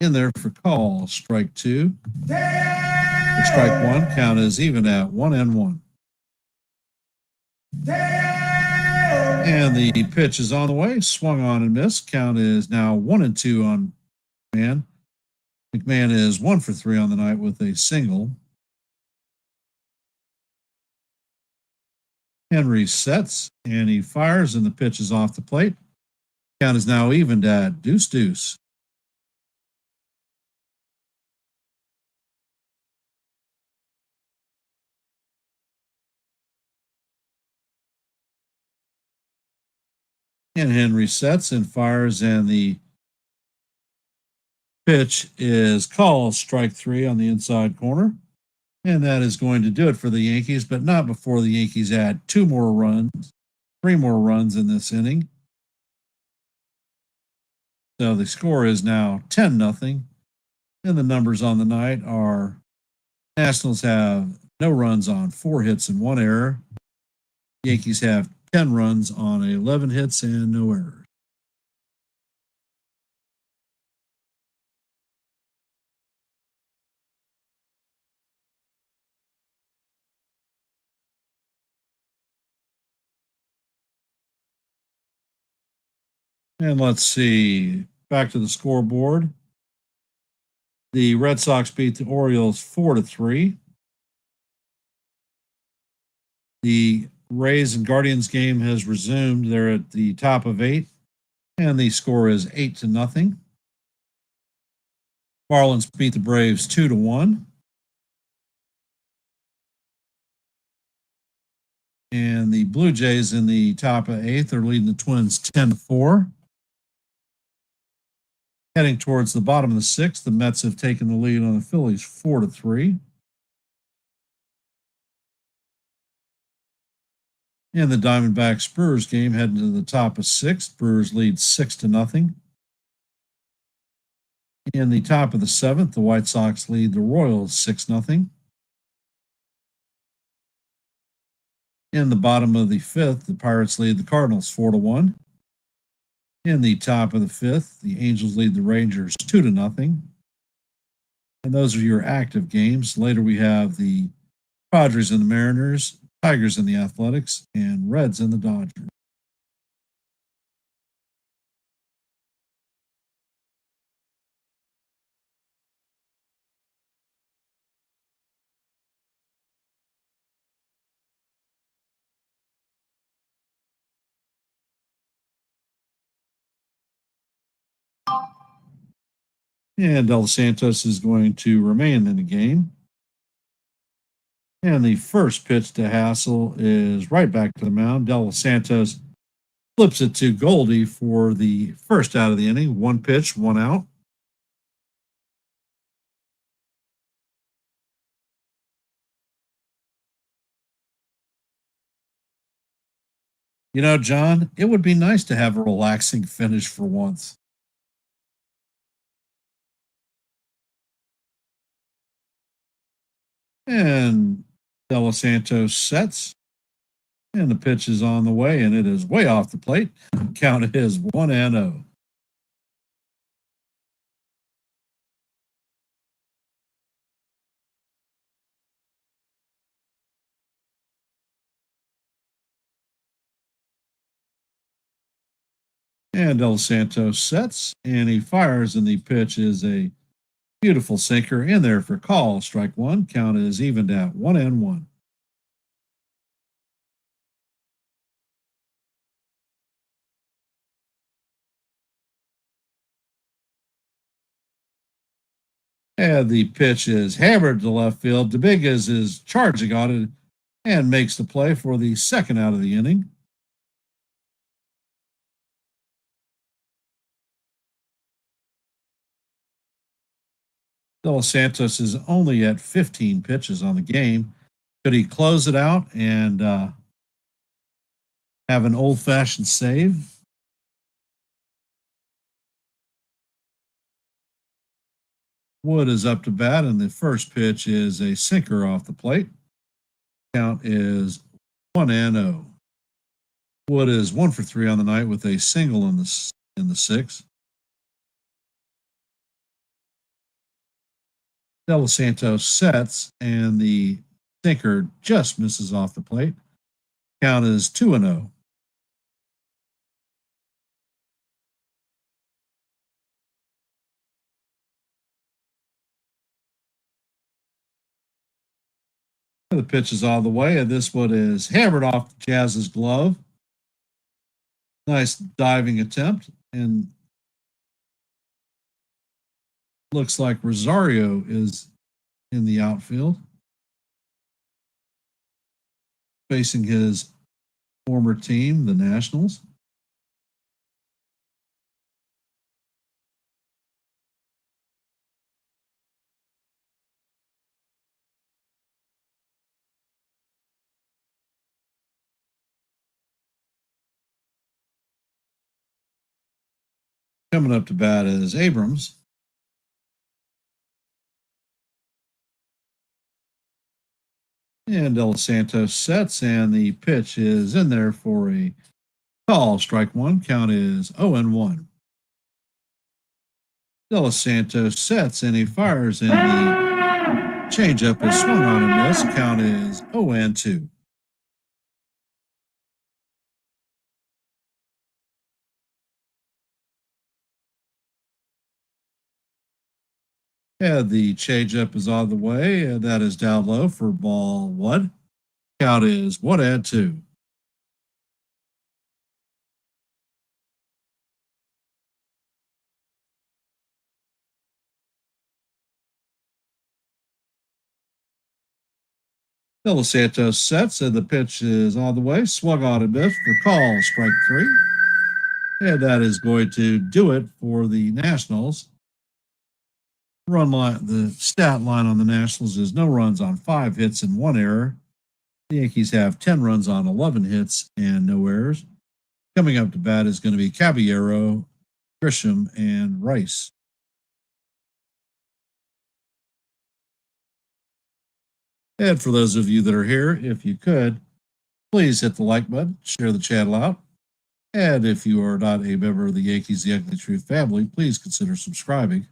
in there for call, strike two. For strike one, count is even at 1-1. And the pitch is on the way, swung on and missed. Count is now 1-2 on McMahon. McMahon is 1 for 3 on the night with a single. Henry sets and he fires, and the pitch is off the plate. Count is now evened at 2-2. And Henry sets and fires, and the pitch is called strike 3 on the inside corner. And that is going to do it for the Yankees, but not before the Yankees add 3 more runs in this inning. So the score is now 10-0. And the numbers on the night are Nationals have no runs on 4 hits and 1 error. Yankees have 10 runs on 11 hits and no errors. And let's see, back to the scoreboard. The Red Sox beat the Orioles 4-3. The Rays and Guardians game has resumed. They're at the top of 8, and the score is 8-0. Marlins beat the Braves 2-1. And the Blue Jays in the top of 8th are leading the Twins 10-4. Heading towards the bottom of the 6th, the Mets have taken the lead on the Phillies 4-3. In the Diamondback Spurs game, heading to the top of 6th, Brewers lead 6-0. In the top of the 7th, the White Sox lead the Royals 6-0. In the bottom of the 5th, the Pirates lead the Cardinals 4-1. In the top of the 5th, the Angels lead the Rangers 2-0. And those are your active games. Later we have the Padres and the Mariners, Tigers and the Athletics, and Reds and the Dodgers. And Del Santos is going to remain in the game. And the first pitch to Hassel is right back to the mound. Del Santos flips it to Goldie for the first out of the inning. 1 pitch, 1 out. You know, John, it would be nice to have a relaxing finish for once. And Del Santos sets, and the pitch is on the way, and it is way off the plate. Count is 1-0. And Del Santos sets, and he fires, and the pitch is a beautiful sinker in there for call. Strike 1. Count is evened at 1-1. And the pitch is hammered to left field. Dominguez is charging on it and makes the play for the second out of the inning. Dos Santos is only at 15 pitches on the game. Could he close it out and have an old-fashioned save? Wood is up to bat, and the first pitch is a sinker off the plate. Count is 1-0. Wood is 1 for 3 on the night with a single in the 6th. Del Santos sets, and the sinker just misses off the plate. Count is 2-0. The pitch is all the way, and this one is hammered off Jazz's glove. Nice diving attempt, and looks like Rosario is in the outfield, facing his former team, the Nationals. Coming up to bat is Abrams. And De Los Santos sets, and the pitch is in there for a call. Strike one. Count is 0-1. De Los Santos sets, and he fires, and the changeup is swung on and missed. Count is 0-2. And the changeup is on the way, and that is down low for ball one. Count is 1-2. De Los Santos sets, and the pitch is on the way. Swung on and missed for call. Strike three. And that is going to do it for the Nationals. Run line, the stat line on the Nationals is no runs on 5 hits and 1 error. The Yankees have 10 runs on 11 hits and no errors. Coming up to bat is going to be Caballero, Grisham, and Rice. And for those of you that are here, if you could, please hit the like button, share the channel out. And if you are not a member of the Yankees The Ugly Truth family, please consider subscribing.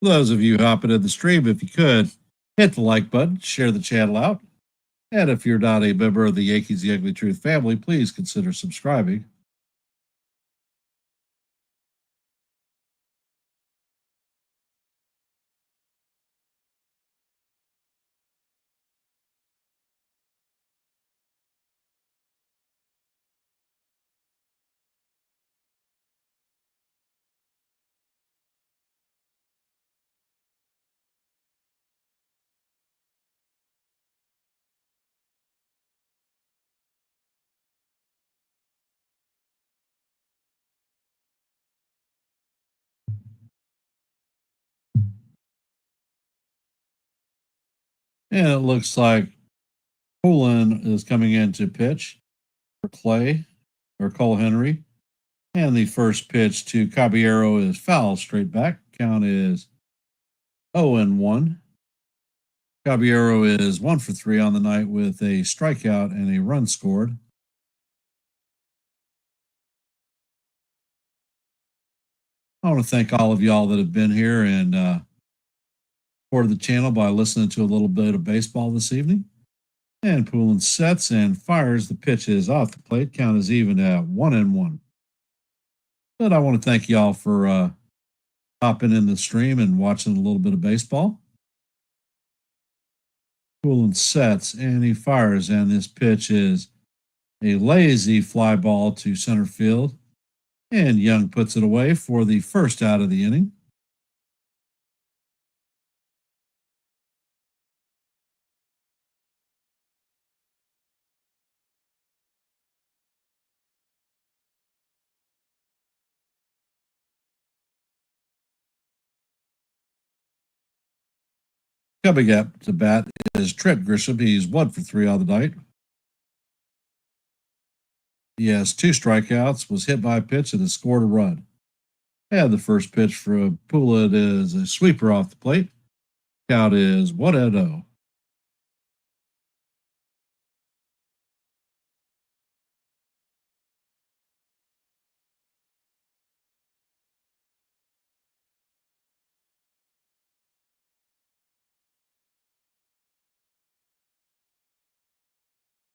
For those of you hopping in the stream, if you could, hit the like button, share the channel out. And if you're not a member of the Yankees The Ugly Truth family, please consider subscribing. And it looks like Poulin is coming in to pitch for Clay or Cole Henry. And the first pitch to Caballero is foul straight back. Count is 0-1. Caballero is 1 for 3 on the night with a strikeout and a run scored. I want to thank all of y'all that have been here and supported the channel by listening to a little bit of baseball this evening. And Poulin sets and fires. The pitch is off the plate. Count is even at 1-1. But I want to thank y'all for hopping in the stream and watching a little bit of baseball. Poulin sets and he fires, and this pitch is a lazy fly ball to center field. And Young puts it away for the first out of the inning. Coming up to bat is Trent Grisham. He's 1 for 3 on the night. He has 2 strikeouts, was hit by a pitch, and has scored a run. And the first pitch for Poulin is a sweeper off the plate. Count is 1-0.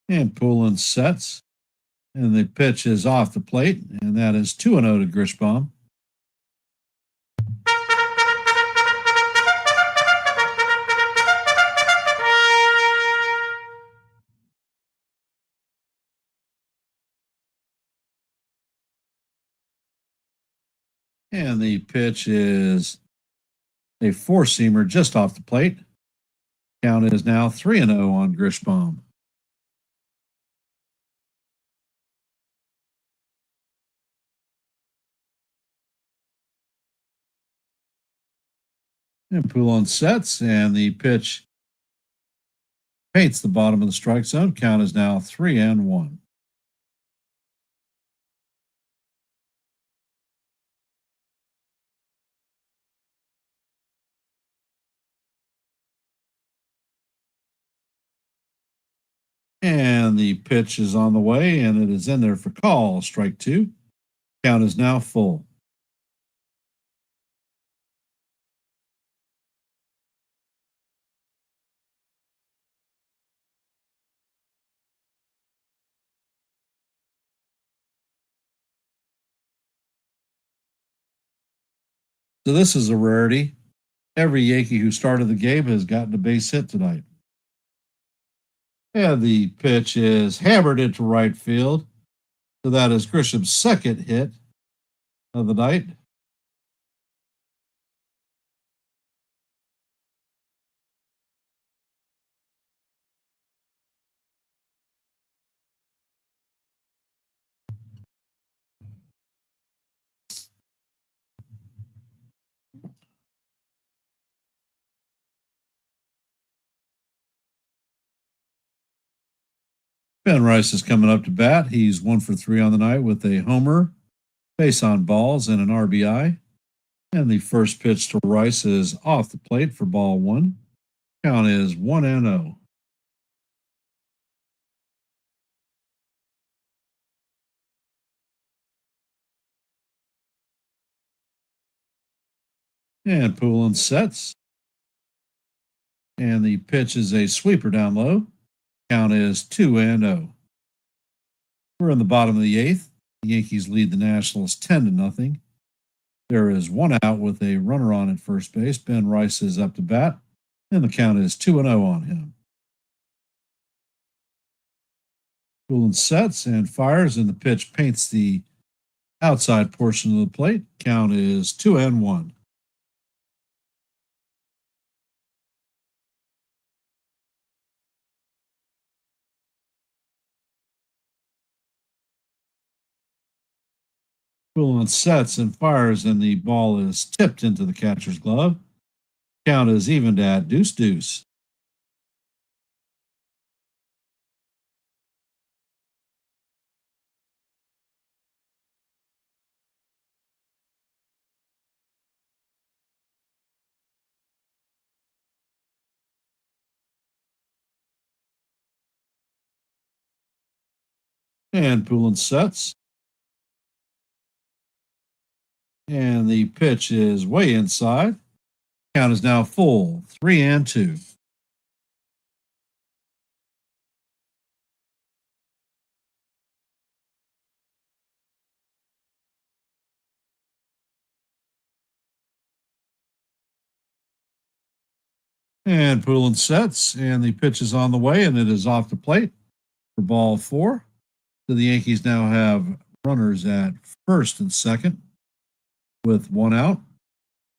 And Poulin sets. And the pitch is off the plate. And that is 2-0 to Grishbaum. And the pitch is a four-seamer just off the plate. Count is now 3-0 on Grishbaum. And Poulin sets, and the pitch paints the bottom of the strike zone. Count is now 3-1. And the pitch is on the way, and it is in there for call. Strike two. Count is now full. So this is a rarity. Every Yankee who started the game has gotten a base hit tonight. And the pitch is hammered into right field. So that is Grisham's second hit of the night. Ben Rice is coming up to bat. He's 1 for 3 on the night with a homer, base on balls, and an RBI. And the first pitch to Rice is off the plate for ball one. Count is 1-0. And Poulin sets. And the pitch is a sweeper down low. Count is 2-0. We're in the bottom of the eighth. The Yankees lead the Nationals 10-0. There is one out with a runner on at first base. Ben Rice is up to bat, and the count is 2-0 on him. Poulin sets and fires, and the pitch paints the outside portion of the plate. Count is 2-1. Poulin sets and fires, and the ball is tipped into the catcher's glove. Count is evened at 2-2. And Poulin sets. And the pitch is way inside. Count is now full, 3-2. And Poulin sets, and the pitch is on the way, and it is off the plate for ball four. So the Yankees now have runners at first and second with one out.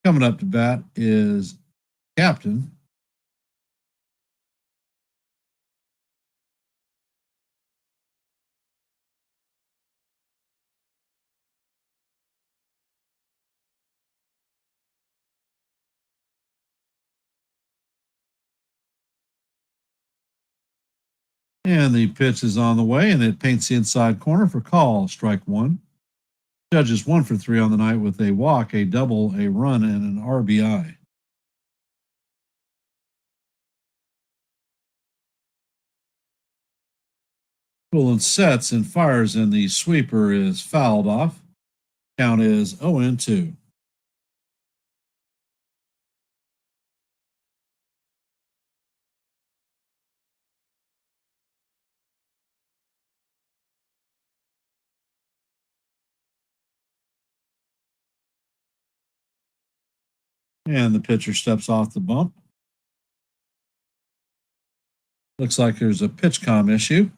Coming up to bat is Captain. And the pitch is on the way, and it paints the inside corner for call. Strike one. Judges 1 for 3 on the night with a walk, a double, a run, and an RBI. Poulin sets and fires, and the sweeper is fouled off. Count is 0-2. And the pitcher steps off the bump. Looks like there's a pitch comm issue.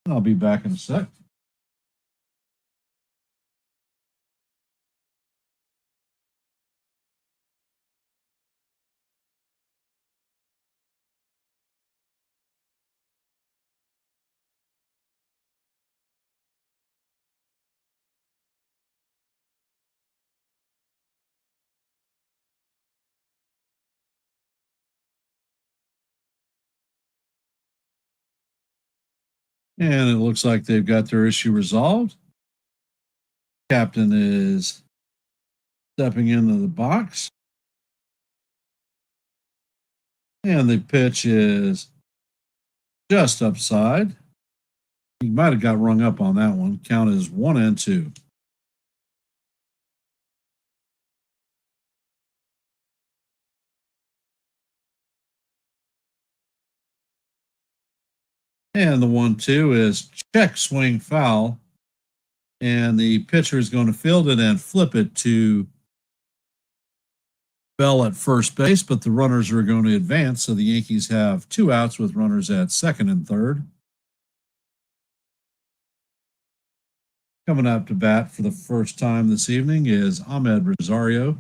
I'll be back in a sec. And it looks like they've got their issue resolved. Captain is stepping into the box. And the pitch is just upside. He might have got rung up on that one. Count is 1-2. And the 1-2 is check swing foul. And the pitcher is going to field it and flip it to Bell at first base, but the runners are going to advance. So the Yankees have 2 outs with runners at second and third. Coming up to bat for the first time this evening is Ahmed Rosario.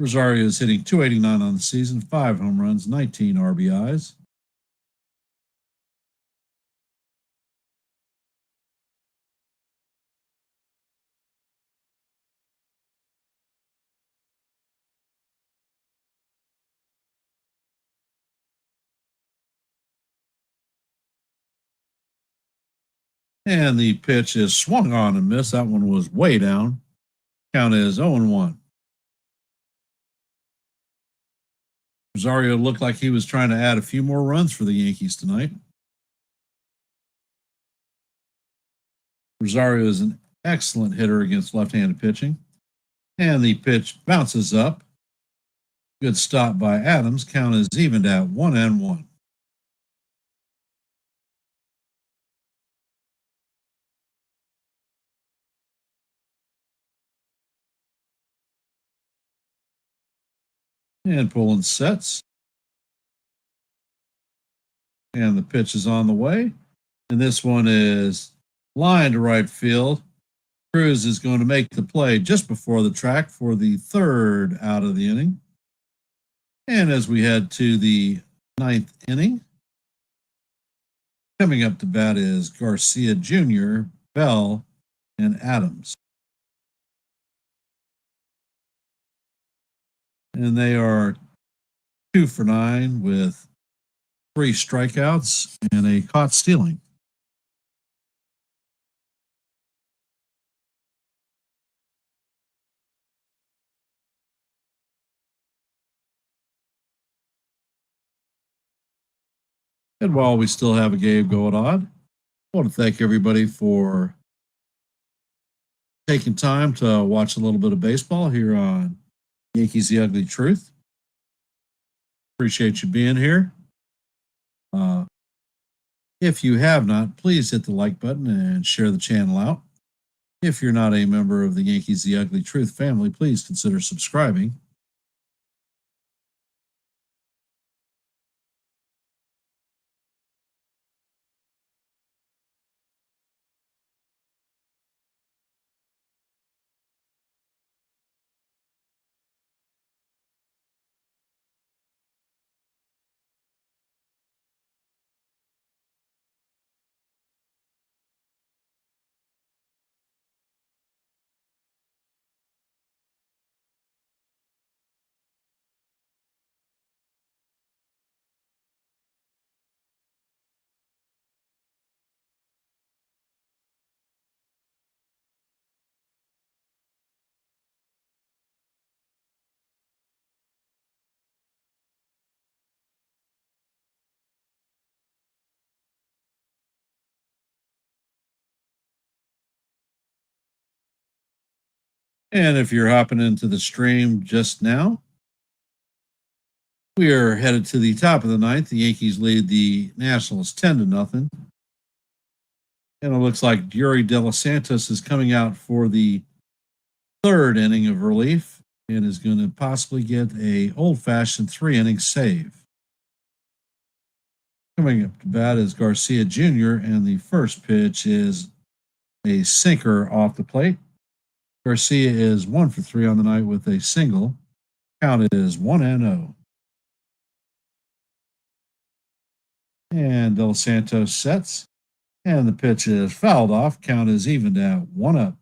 Rosario is hitting .289 on the season, 5 home runs, 19 RBIs. And the pitch is swung on and missed. That one was way down. Count is 0-1. Rosario looked like he was trying to add a few more runs for the Yankees tonight. Rosario is an excellent hitter against left-handed pitching. And the pitch bounces up. Good stop by Adams. Count is evened at 1-1. And pulling sets. And the pitch is on the way. And this one is line to right field. Cruz is going to make the play just before the track for the 3rd out of the inning. And as we head to the 9th inning, coming up to bat is Garcia Jr., Bell, and Adams. And they are 2 for 9 with 3 strikeouts and a caught stealing. And while we still have a game going on, I want to thank everybody for taking time to watch a little bit of baseball here on Yankees The Ugly Truth. Appreciate you being here. If you have not, please hit the like button and share the channel out. If you're not a member of the Yankees The Ugly Truth family, please consider subscribing. And if you're hopping into the stream just now, we are headed to the top of the 9th. The Yankees lead the Nationals 10-0. And it looks like Yuri De Los Santos is coming out for the third inning of relief and is going to possibly get a old-fashioned 3-inning save. Coming up to bat is Garcia Jr., and the first pitch is a sinker off the plate. Garcia is 1 for 3 on the night with a single. Count is 1-0. And Dos Santos sets, and the pitch is fouled off. Count is evened at 1-up.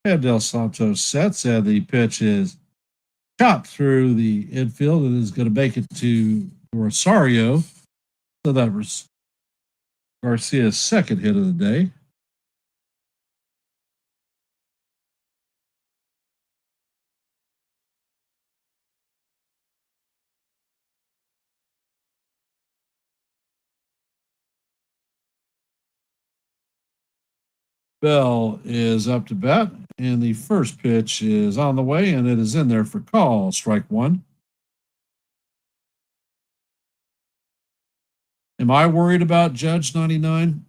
And Dos Santos sets, and the pitch is chopped through the infield and is going to make it to Rosario. So that was Garcia's second hit of the day. Bell is up to bat, and the first pitch is on the way, and it is in there for call. Strike one. Am I worried about Judge 99?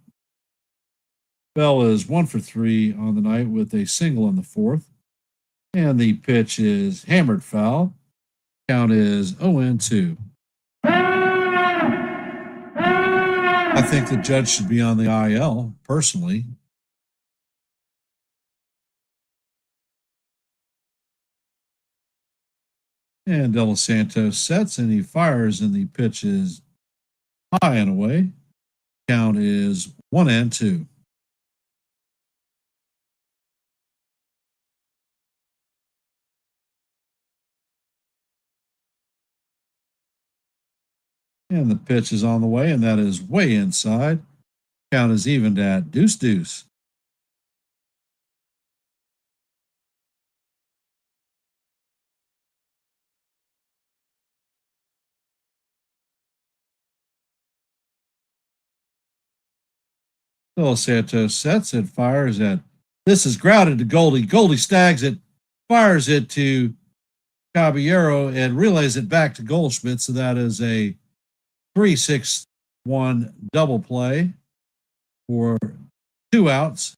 Bell is 1 for 3 on the night with a single in the fourth, and the pitch is hammered foul. Count is 0-2. I think the Judge should be on the IL, personally. And Dos Santos sets, and he fires, and the pitch is high and away. Count is 1-2. And the pitch is on the way, and that is way inside. Count is evened at 2-2. Dos Santos sets and fires at. This is grounded to Goldie. Goldie stags it, fires it to Caballero, and relays it back to Goldschmidt. So that is a 3-6-1 double play for 2 outs.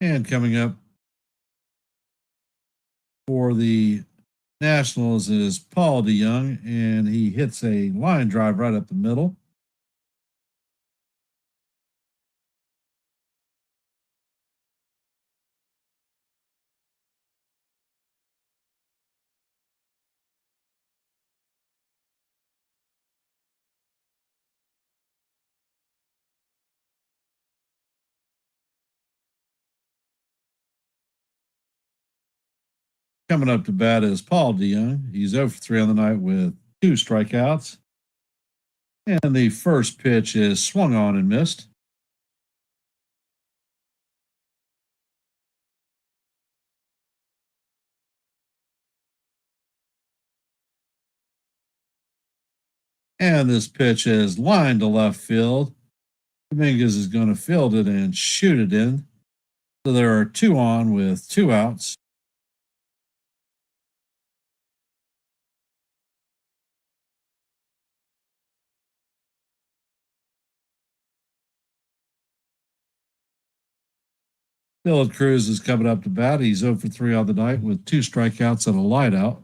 And coming up for the Nationals is Paul DeYoung, and he hits a line drive right up the middle. Coming up to bat is Paul DeYoung. He's 0 for 3 on the night with 2 strikeouts. And the first pitch is swung on and missed. And this pitch is lined to left field. Dominguez is going to field it and shoot it in. So there are 2 on with 2 outs. Dylan Cruz is coming up to bat. He's 0 for 3 on the night with 2 strikeouts and a line out.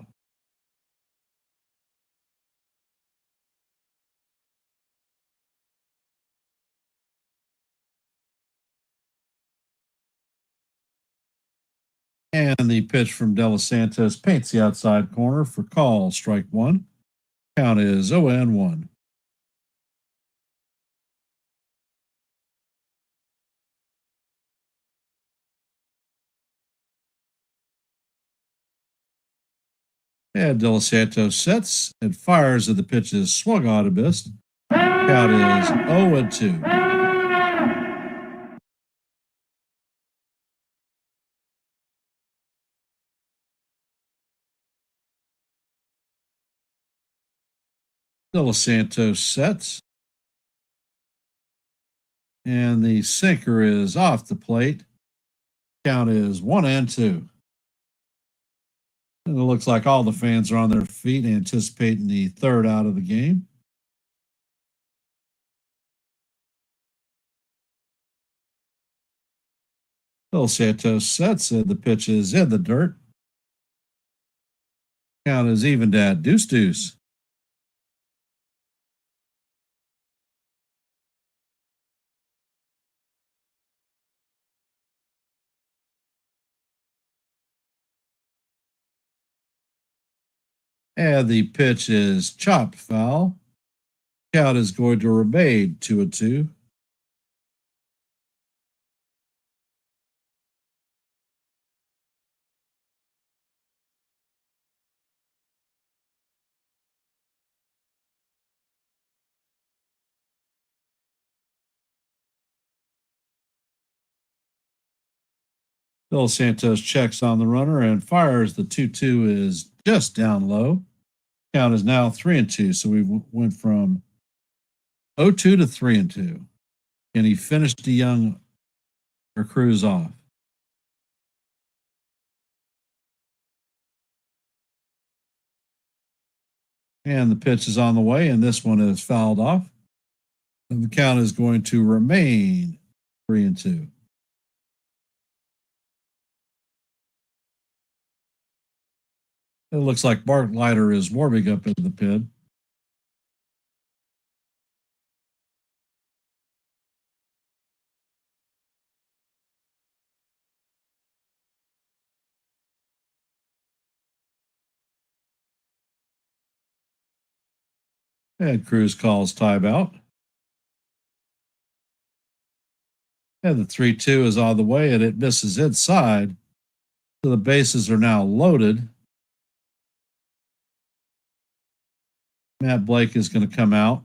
And the pitch from De Los Santos paints the outside corner for call. Strike one. Count is 0-1. And De Los Santos sets and fires, and the pitch is swung on and missed. Count is 0-2. De Los Santos sets. And the sinker is off the plate. Count is 1-2. And it looks like all the fans are on their feet anticipating the third out of the game. Phil Santos sets and the pitch is in the dirt. Count is evened at 2-2. And the pitch is chopped foul. Count is going to remain 2-2. Phil Santos checks on the runner and fires. The 2-2 is just down low. Count is now 3-2. So we went from 0-2 to 3-2. Can he finish DeYoung or Cruz off? And the pitch is on the way, and this one is fouled off. And the count is going to remain 3-2. It looks like Bart Leiter is warming up in the pit. And Cruz calls timeout. And the 3-2 is on the way, and it misses inside. So the bases are now loaded. Matt Blake is going to come out.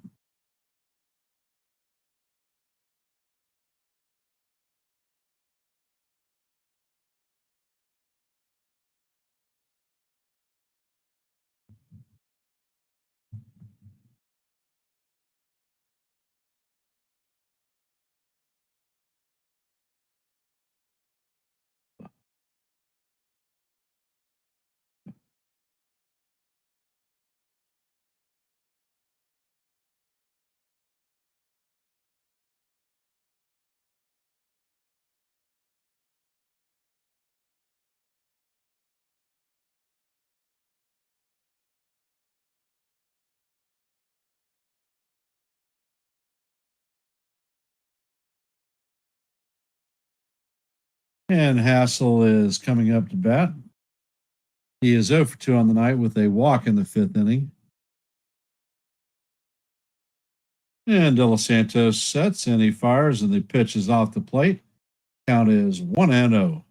And Hassel is coming up to bat. He is 0 for 2 on the night with a walk in the fifth inning. And De Los Santos sets and he fires, and the pitch is off the plate. Count is 1-0.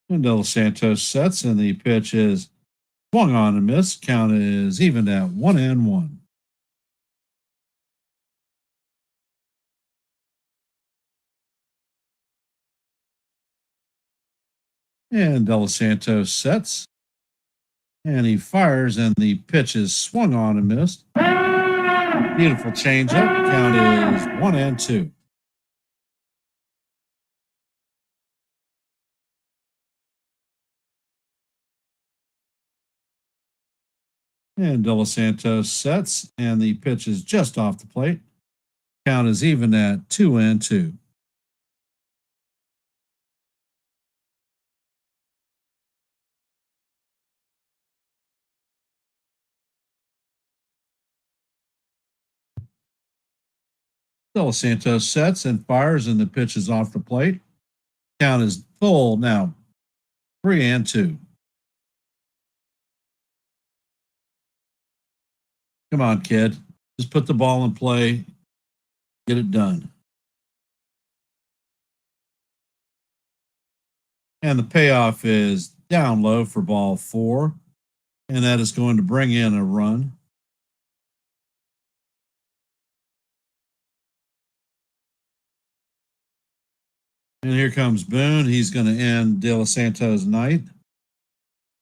And De Los Santos sets, and the pitch is swung on and missed. Count is even at 1-1. And De Los Santos sets, and he fires, and the pitch is swung on and missed. Beautiful changeup. Count is 1-2. And De Los Santos sets, and the pitch is just off the plate. Count is even at 2-2. De Los Santos sets and fires, and the pitch is off the plate. Count is full now, 3-2. Come on, kid. Just put the ball in play. Get it done. And the payoff is down low for ball 4. And that is going to bring in a run. And here comes Boone. He's going to end De Los Santos' night.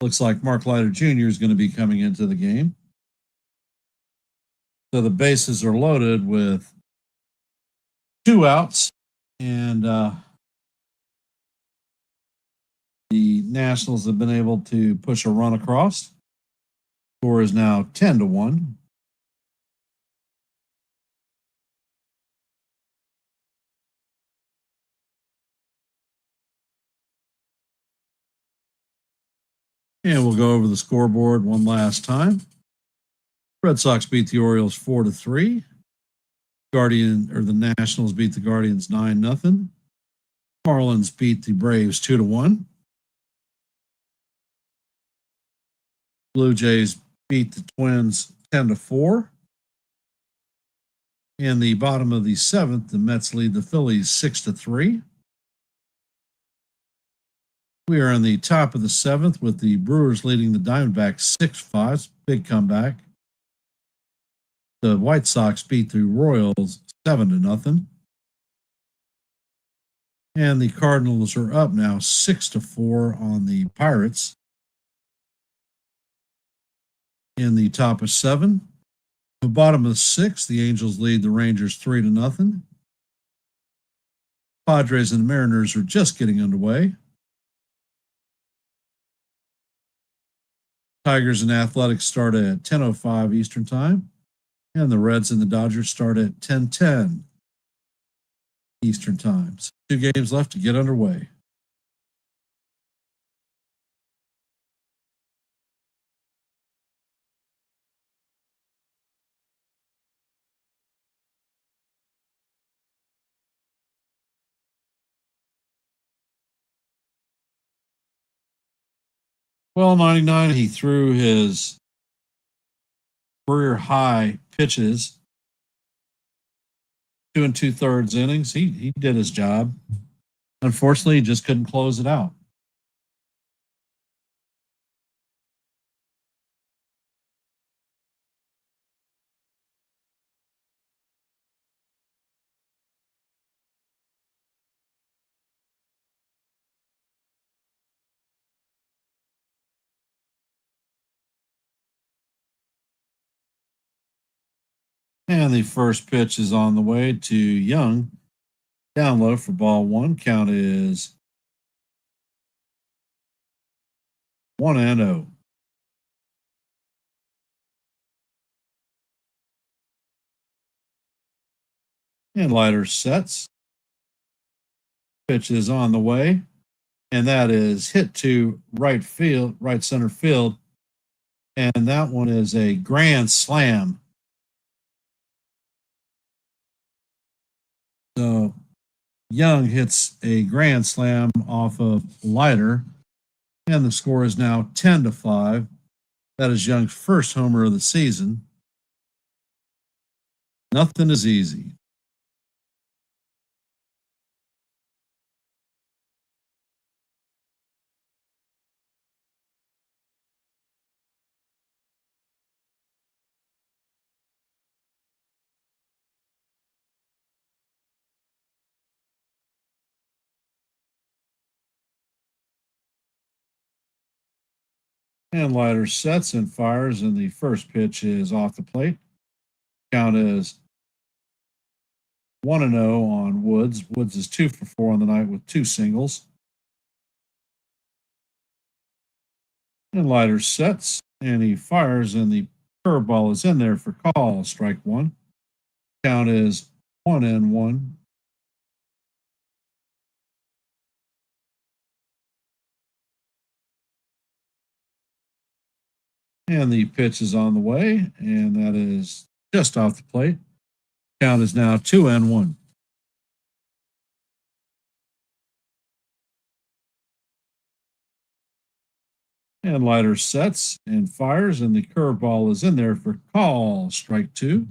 Looks like Mark Leiter Jr. is going to be coming into the game. So the bases are loaded with 2 outs. And the Nationals have been able to push a run across. Score is now 10-1. And we'll go over the scoreboard one last time. Red Sox beat the Orioles 4-3. The Nationals beat the Guardians 9-0. Marlins beat the Braves 2-1. Blue Jays beat the Twins 10-4. In the bottom of the 7th, the Mets lead the Phillies 6-3. We are in the top of the 7th with the Brewers leading the Diamondbacks 6-5. Big comeback. The White Sox beat the Royals 7-0. And the Cardinals are up now 6-4 on the Pirates. In the top of 7. The bottom of 6, the Angels lead the Rangers 3-0. Padres and the Mariners are just getting underway. Tigers and Athletics start at 10:05 Eastern Time. And the Reds and the Dodgers start at 10:10 Eastern Time. So 2 games left to get underway. Well, 99, he threw his career high pitches, 2 2/3 innings. He did his job. Unfortunately, he just couldn't close it out. And the first pitch is on the way to Young. Down low for ball 1. Count is 1-0. And Leiter sets. Pitch is on the way. And that is hit to right center field. And that one is a grand slam. So Young hits a grand slam off of Leiter. And the score is now 10-5. That is Young's first homer of the season. Nothing is easy. And Leiter sets and fires, and the first pitch is off the plate. Count is 1-0 on Woods. Woods is 2 for 4 on the night with 2 singles. And Leiter sets, and he fires, and the curveball is in there for call. Strike 1. Count is 1-1. And the pitch is on the way, and that is just off the plate. Count is now 2-1. And Leiter sets and fires, and the curveball is in there for call. Strike 2.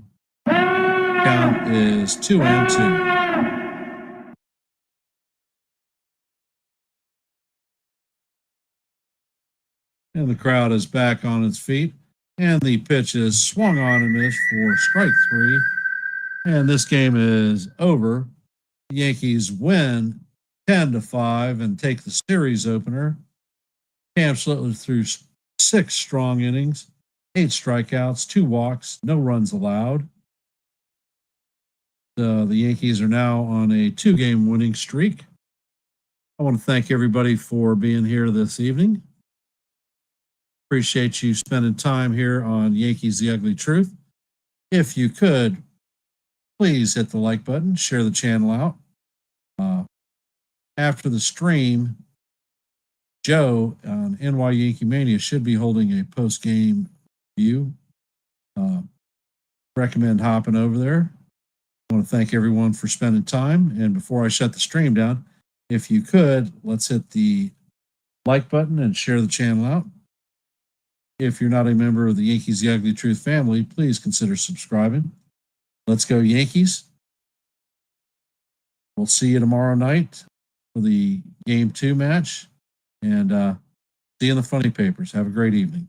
Count is 2-2. And the crowd is back on its feet. And the pitch is swung on and missed for strike 3. And this game is over. The Yankees win 10-5 and take the series opener. Cam Schlittler threw 6 strong innings, 8 strikeouts, 2 walks, no runs allowed. The Yankees are now on a 2-game winning streak. I want to thank everybody for being here this evening. Appreciate you spending time here on Yankees The Ugly Truth. If you could, please hit the like button, share the channel out. After the stream, Joe on NY Yankee Mania should be holding a post-game review. Recommend hopping over there. I want to thank everyone for spending time. And before I shut the stream down, if you could, let's hit the like button and share the channel out. If you're not a member of the Yankees The Ugly Truth family, please consider subscribing. Let's go Yankees. We'll see you tomorrow night for the Game 2 match. And see you in the funny papers. Have a great evening.